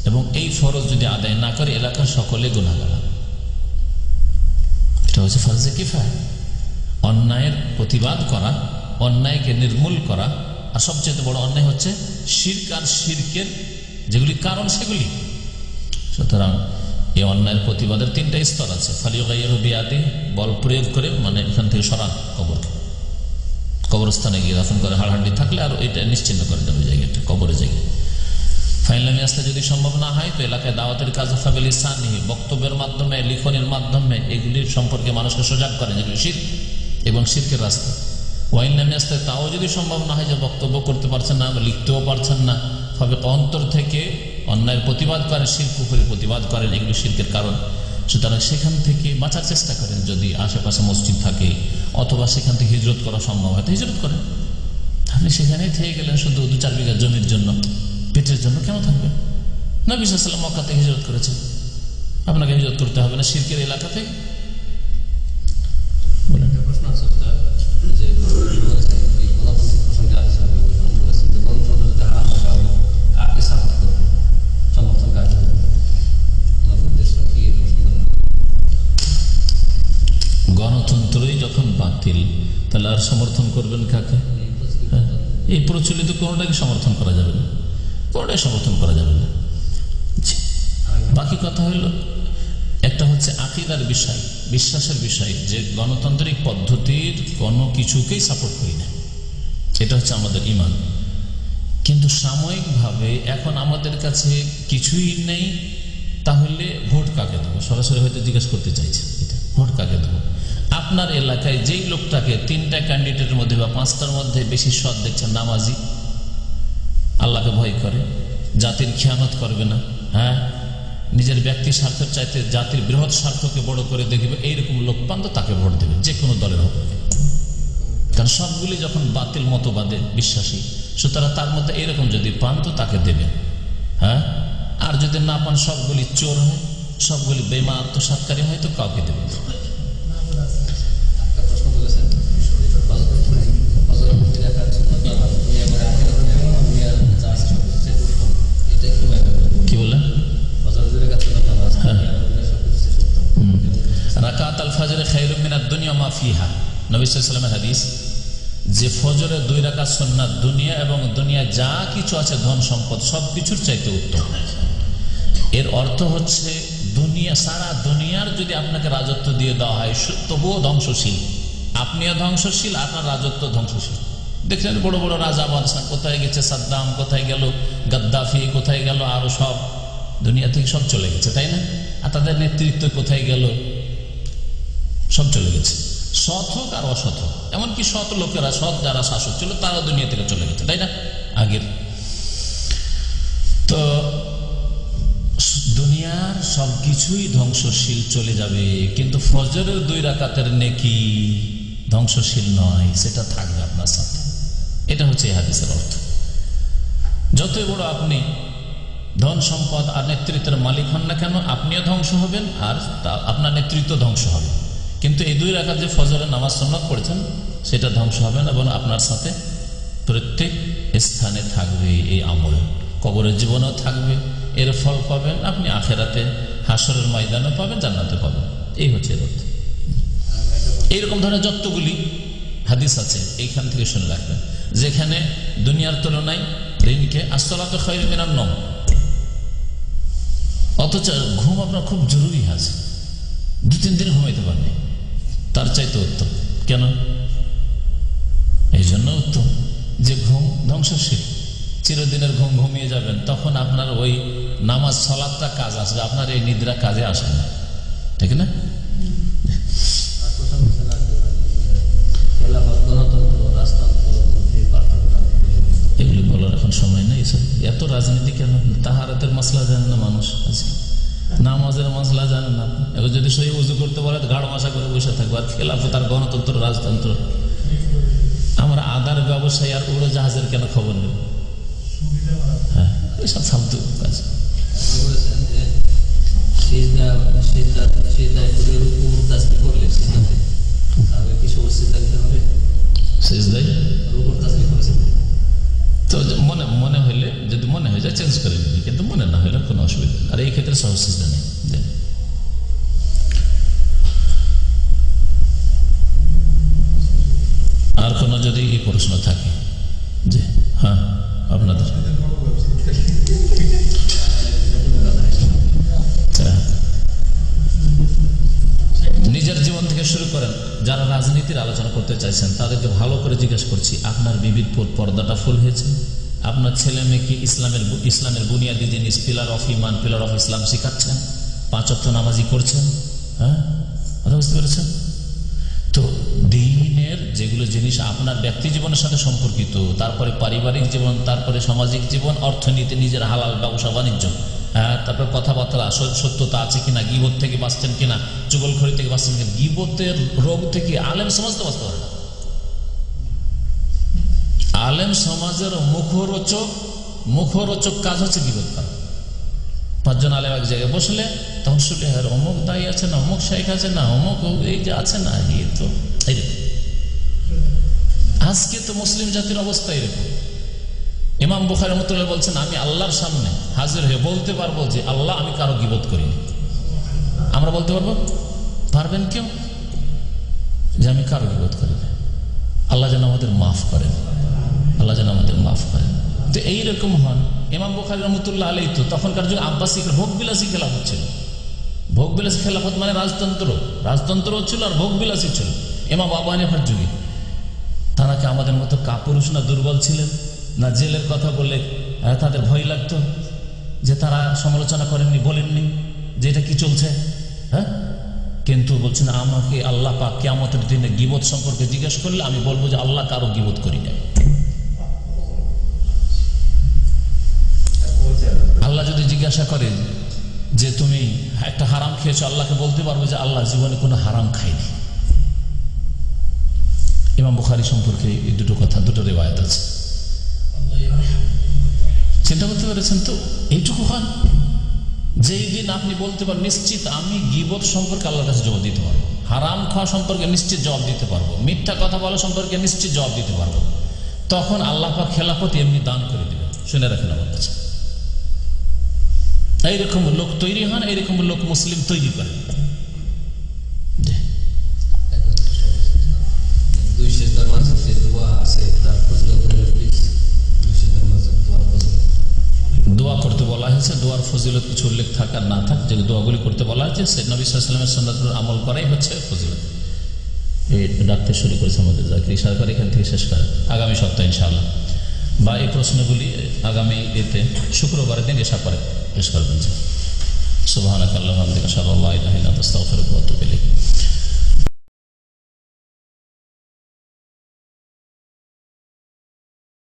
এবং এই ফরজ যদি আদায় না করে এলাকার সকলে গুনাহগার। এটা হচ্ছে ফরজে কিফায়া, অন্যায়ের প্রতিবাদ করা, অন্যায়কে নির্মূল করা। আর সবচেয়ে বড় অন্যায় হচ্ছে শিরক, আর শিরকের যেগুলি কারণ সেগুলি। সুতরাং এই অন্যায়ের প্রতিবাদের তিনটা স্তর আছে। ফালিয়ুগাইয়িরু বিয়াদি, বল প্রয়োগ করে, মানে এখান থেকে সরান কবরকে, কবরস্থানে গিয়ে দাফন করে, হাড়হাড্ডি থাকলে আর এটা নিশ্চিন্ন করে দেবে জায়গাটা, কবরের জায়গা। ফাইনাল আসতে যদি সম্ভব না হয় তো এলাকায় দাওয়াতের কাজ, ফাবিল ইসানি, বক্তব্যের মাধ্যমে, লিখনের মাধ্যমে এগুলির সম্পর্কে মানুষকে সজাগ করেন, এগুলি শিরক এবং শিরকের রাস্তা। ওয়াইন নামে আসতে তাও যদি সম্ভব না হয়, যে বক্তব্য করতে পারছেন না, লিখতেও পারছেন না, তবে অন্তর থেকে অন্যায়ের প্রতিবাদ করেন, শিরক কুফরের প্রতিবাদ করেন, এগুলি শিরকের কারণ। সুতরাং সেখান থেকে বাঁচার চেষ্টা করেন। যদি আশেপাশে মসজিদ থাকে অথবা সেখান থেকে হিজরত করা সম্ভব হয় তো হিজরত করেন। আপনি সেখানেই থেকে গেলেন শুধু 2-4 বিঘা জমির জন্য, পেটের জন্য কেন থাকবেন? নবী সাল্লাল্লাহু আলাইহি ওয়াসাল্লাম মক্কা থেকে হিজরত করেছেন, আপনাকে হিজরত করতে হবে না শিরকের এলাকা থেকে? বলেন। গণতন্ত্রই যখন বাতিল, তাহলে আর সমর্থন করবেন কাকে? এই প্রচলিত কোনটাকে সমর্থন করা যাবে না, কোনটাই সমর্থন করা যাবে না। বাকি কথা হলো, একটা হচ্ছে আকীদার বিষয়, বিশ্বাসের বিষয়, যে গণতান্ত্রিক পদ্ধতির কোনো কিছুকেই সাপোর্ট করি না, এটা হচ্ছে আমাদের ঈমান। কিন্তু সাময়িকভাবে এখন আমাদের কাছে কিছুই নেই, তাহলে ভোট কাকে দেবো? সরাসরি হয়তো জিজ্ঞেস করতে চাইছে, ভোট কাকে দেবো? আপনার এলাকায় যেই লোকটাকে 3টা ক্যান্ডিডেটের মধ্যে বা 5টার মধ্যে বেশি সৎ দেখছেন, নামাজি, আল্লাহকে ভয় করে, জাতির খেয়ানত করবে না, হ্যাঁ, নিজের ব্যক্তি স্বার্থের চাইতে জাতির বৃহৎ স্বার্থকে বড় করে দেখবে, এইরকম লোক পান তো তাকে ভোট দেবে, যে কোনো দলের হোক। কারণ সবগুলি যখন বাতিল মতবাদে বিশ্বাসী, সুতরাং তার মধ্যে এইরকম যদি পান তো তাকে দেবেন, হ্যাঁ। আর যদি না পান, সবগুলি চোর হয়, সবগুলি বেঈমান আত্মসাৎকারী হয়, তো কাউকে দেবেন। কি বললেন? রাকাত আল ফজর খায়রুম মিনাদ দুনিয়া মা ফিহা, নবী সাল্লাল্লাহু আলাইহি ওয়াসাল্লামের হাদিস, যে ফজরের 2 রাকাত সুন্নাত দুনিয়া এবং দুনিয়া যা কিছু আছে, ধন সম্পদ, সবকিছুর চাইতে উত্তম। এর অর্থ হচ্ছে দুনিয়া, সারা দুনিয়ার যদি আপনাকে রাজত্ব দিয়ে দেওয়া হয়, তবুও ধ্বংসশীল, আপনিও ধ্বংসশীল, আপনার রাজত্ব ধ্বংসশীল। দেখলেন বড় বড় রাজা বাদশা কোথায় গেছে, সাদ্দাম কোথায় গেল, গাদ্দাফি কোথায় গেল, আরো সব দুনিয়া থেকে সব চলে গেছে, তাই না? আর তাদের নেতৃত্ব কোথায় গেল? সব চলে গেছে, সৎ হোক আর অসৎ হোক। এমনকি সৎ লোকেরা, সৎ যারা শাসক ছিল, তারা দুনিয়া থেকে চলে গেছে, তাই না? আগের তো দুনিয়ার সবকিছুই ধ্বংসশীল, চলে যাবে, কিন্তু ফজরের 2 রাকাতের নেকি ধ্বংসশীল নয়, সেটা থাকবে আপনার সাথে। এটা হচ্ছে এই হাদিসের অর্থ। যতই বড় আপনি ধন সম্পদ আর নেতৃত্বের মালিক হন না কেন, আপনিও ধ্বংস হবেন আর আপনার নেতৃত্ব ধ্বংস হবে, কিন্তু এই 2 রাকাত যে ফজরের নামাজ সুন্নাত পড়েছেন, সেটা ধ্বংস হবে না, এবং আপনার সাথে প্রত্যেক স্থানে থাকবে এই আমল। কবরের জীবনেও থাকবে, এর ফল পাবেন আপনি, আখেরাতে হাসরের ময়দানে পাবেন, জান্নাতে পাবেন। এই হচ্ছে এর অর্থ। এইরকম ধরনের যতগুলি হাদিস আছে এইখান থেকে শুনে রাখবেন, যেখানে দুনিয়ার তুলনায় ঋণকে আসসালাতু খায়রুম মিনান নওম, অথচ ঘুম আপনার খুব জরুরি আছে, 2-3 দিন ঘুমাইতে পারবে, তার চাইতে উত্তম। কেন? এই জন্য উত্তম যে ঘুম ধ্বংসশীল, চিরদিনের ঘুম ঘুমিয়ে যাবেন, তখন আপনার ওই নামাজ সালাতটা কাজ আসবে, আপনার এই নিদ্রা কাজে আসে না, ঠিক না? এগুলি বলার এখন সময় নেই, এত রাজনীতি কেন? তাহারাতের মাসলা জানে না মানুষ, নামাজের মাসলা জানে না। এখন যদি সহি উজু করতে বলে ঘাড় মাসা করে বসে থাকবো, আর খেলাফত আর গণতন্ত্র, রাজতন্ত্র। আমরা আদার ব্যবসায়ী আর উড়োজাহাজের কেন খবর নেব? হ্যাঁ, এইসব ফালতু কাজ। তো মনে হইলে যদি মনে হয়ে যায় চেঞ্জ করে নিবি, কিন্তু মনে না হইলে কোনো অসুবিধা নেই। আর এই ক্ষেত্রে সহজ সিজদা নেই। আর কোন যদি এই প্রশ্ন থাকে যে হ্যাঁ আপনাদের নিজের জীবন থেকে শুরু করেন। যারা রাজনীতির আলোচনা করতে চাইছেন তাদেরকে ভালো করে জিজ্ঞেস করছি, আপনার বিবির পর্দাটা ফুল হয়েছে? আপনার ছেলে মেয়েকে ইসলামের বুনিয়াদী জিনিস পিলার অফ ইমান, পিলার অফ ইসলাম শিখাচ্ছেন? 5 ওয়াক্ত নামাজি করছেন? হ্যাঁ, কথা বুঝতে পেরেছেন তো? দ্বীনের যেগুলো জিনিস আপনার ব্যক্তি জীবনের সাথে সম্পর্কিত, তারপরে পারিবারিক জীবন, তারপরে সামাজিক জীবন, অর্থনীতি, নিজের হালাল ব্যবসা বাণিজ্য, হ্যাঁ, তারপর কথাবার্তা সত্যতা আছে কিনা, গীবত থেকে বাঁচছেন কিনা, চুগলখড়ি থেকে বাঁচছেন কিনা। গীবতের রোগ থেকে আলেম সমাজ তো বাঁচতে পারে না। আলেম সমাজের মুখরোচক কাজ হচ্ছে গীবত করা। 5 জন আলেম এক জায়গায় বসলে তখন শুনে অমুক দায়ী আছে না, অমুক শেখ আছে না, অমুক এই যে আছে না, এই তো এইরকম। আজকে তো মুসলিম জাতির অবস্থা এরকম। ইমাম বুখারী রাহমাতুল্লাহ বলছেন, আমি আল্লাহর সামনে হাজির হয়ে বলতে পারবো যে আল্লাহ আমি কারো গীবত করিনি। আমরা বলতে পারবো? পারবেন কেউ যে আমি কারো গীবত করিনি? আল্লাহ যেন আমাদের মাফ করেন, আল্লাহ যেন আমাদের মাফ করেন। তো এইরকম হন ইমাম বুখারী রাহমাতুল্লাহ আলাইহি। তো তখনকার যুগে আব্বাসী ভোগবিলাসী খেলাফত ছিল। ভোগবিলাসী খেলাফত মানে রাজতন্ত্র ছিল আর ভোগবিলাসী ছিল। ইমাম আবু হানিফার যুগে তারা কি আমাদের মতো কাপুরুষ না দুর্বল ছিলেন? না জেলের কথা বললে তাদের ভয় লাগতো যে তারা সমালোচনা করেননি, বলেননি যে এটা কি চলছে? হ্যাঁ, কিন্তু বলছেন আমাকে আল্লাহ পাক কিয়ামতের দিনে গীবত সম্পর্কে জিজ্ঞেস করলে আমি বলবো যে আল্লাহ কারো গীবত করি নাই। আল্লাহ যদি জিজ্ঞাসা করে যে তুমি একটা হারাম খেয়েছো, আল্লাহকে বলতে পারবো যে আল্লাহ জীবনে কোনো হারাম খাইনি। ইমাম বুখারী সম্পর্কে এই দুটো কথা, দুটো রিওয়ায়াত আছে। চিন্তা করতে পেরেছেন তো? এইটুকু হন যেই দিন আপনি বলতে পারেন নিশ্চিত আমি গীবত সম্পর্কে আল্লাহর কাছে জবাব দিতে পারবো, হারাম খাওয়া সম্পর্কে নিশ্চিত জবাব দিতে পারবো, মিথ্যা কথা বলা সম্পর্কে নিশ্চিত জবাব দিতে পারবো, তখন আল্লাহ পাক খেলাফত এমনি দান করে দিবেন। শুনে রাখেন আমার কাছে। এইরকম লোক তৈরি হন, এইরকম লোক মুসলিম তৈরি করেন। দোয়া করতে বলা হয়েছে, দোয়ার ফজিলত কিছু উল্লেখ থাক আর না থাক, যে দোয়াগুলি করতে বলা হয়েছে সে নবী সাল্লাল্লাহু আলাইহি ওয়াসাল্লামের সুন্নাতের আমল করাই হচ্ছে ফজিলত। এই ডাকতে শুরু করেছে আমাদের জাকির সরকার, এখান থেকে শেষ করে আগামী সপ্তাহে ইনশাআল্লাহ, বা এই প্রশ্নগুলি আগামী এতে শুক্রবারের দিন এসা করে শেষ করবেন। সুবহানাকাল্লাহুম্মা ওয়া বিহামদিকা আশহাদু আল্লা ইলাহা ইল্লা আনতা আস্তাগফিরুকা ওয়া আতুবু ইলাইক।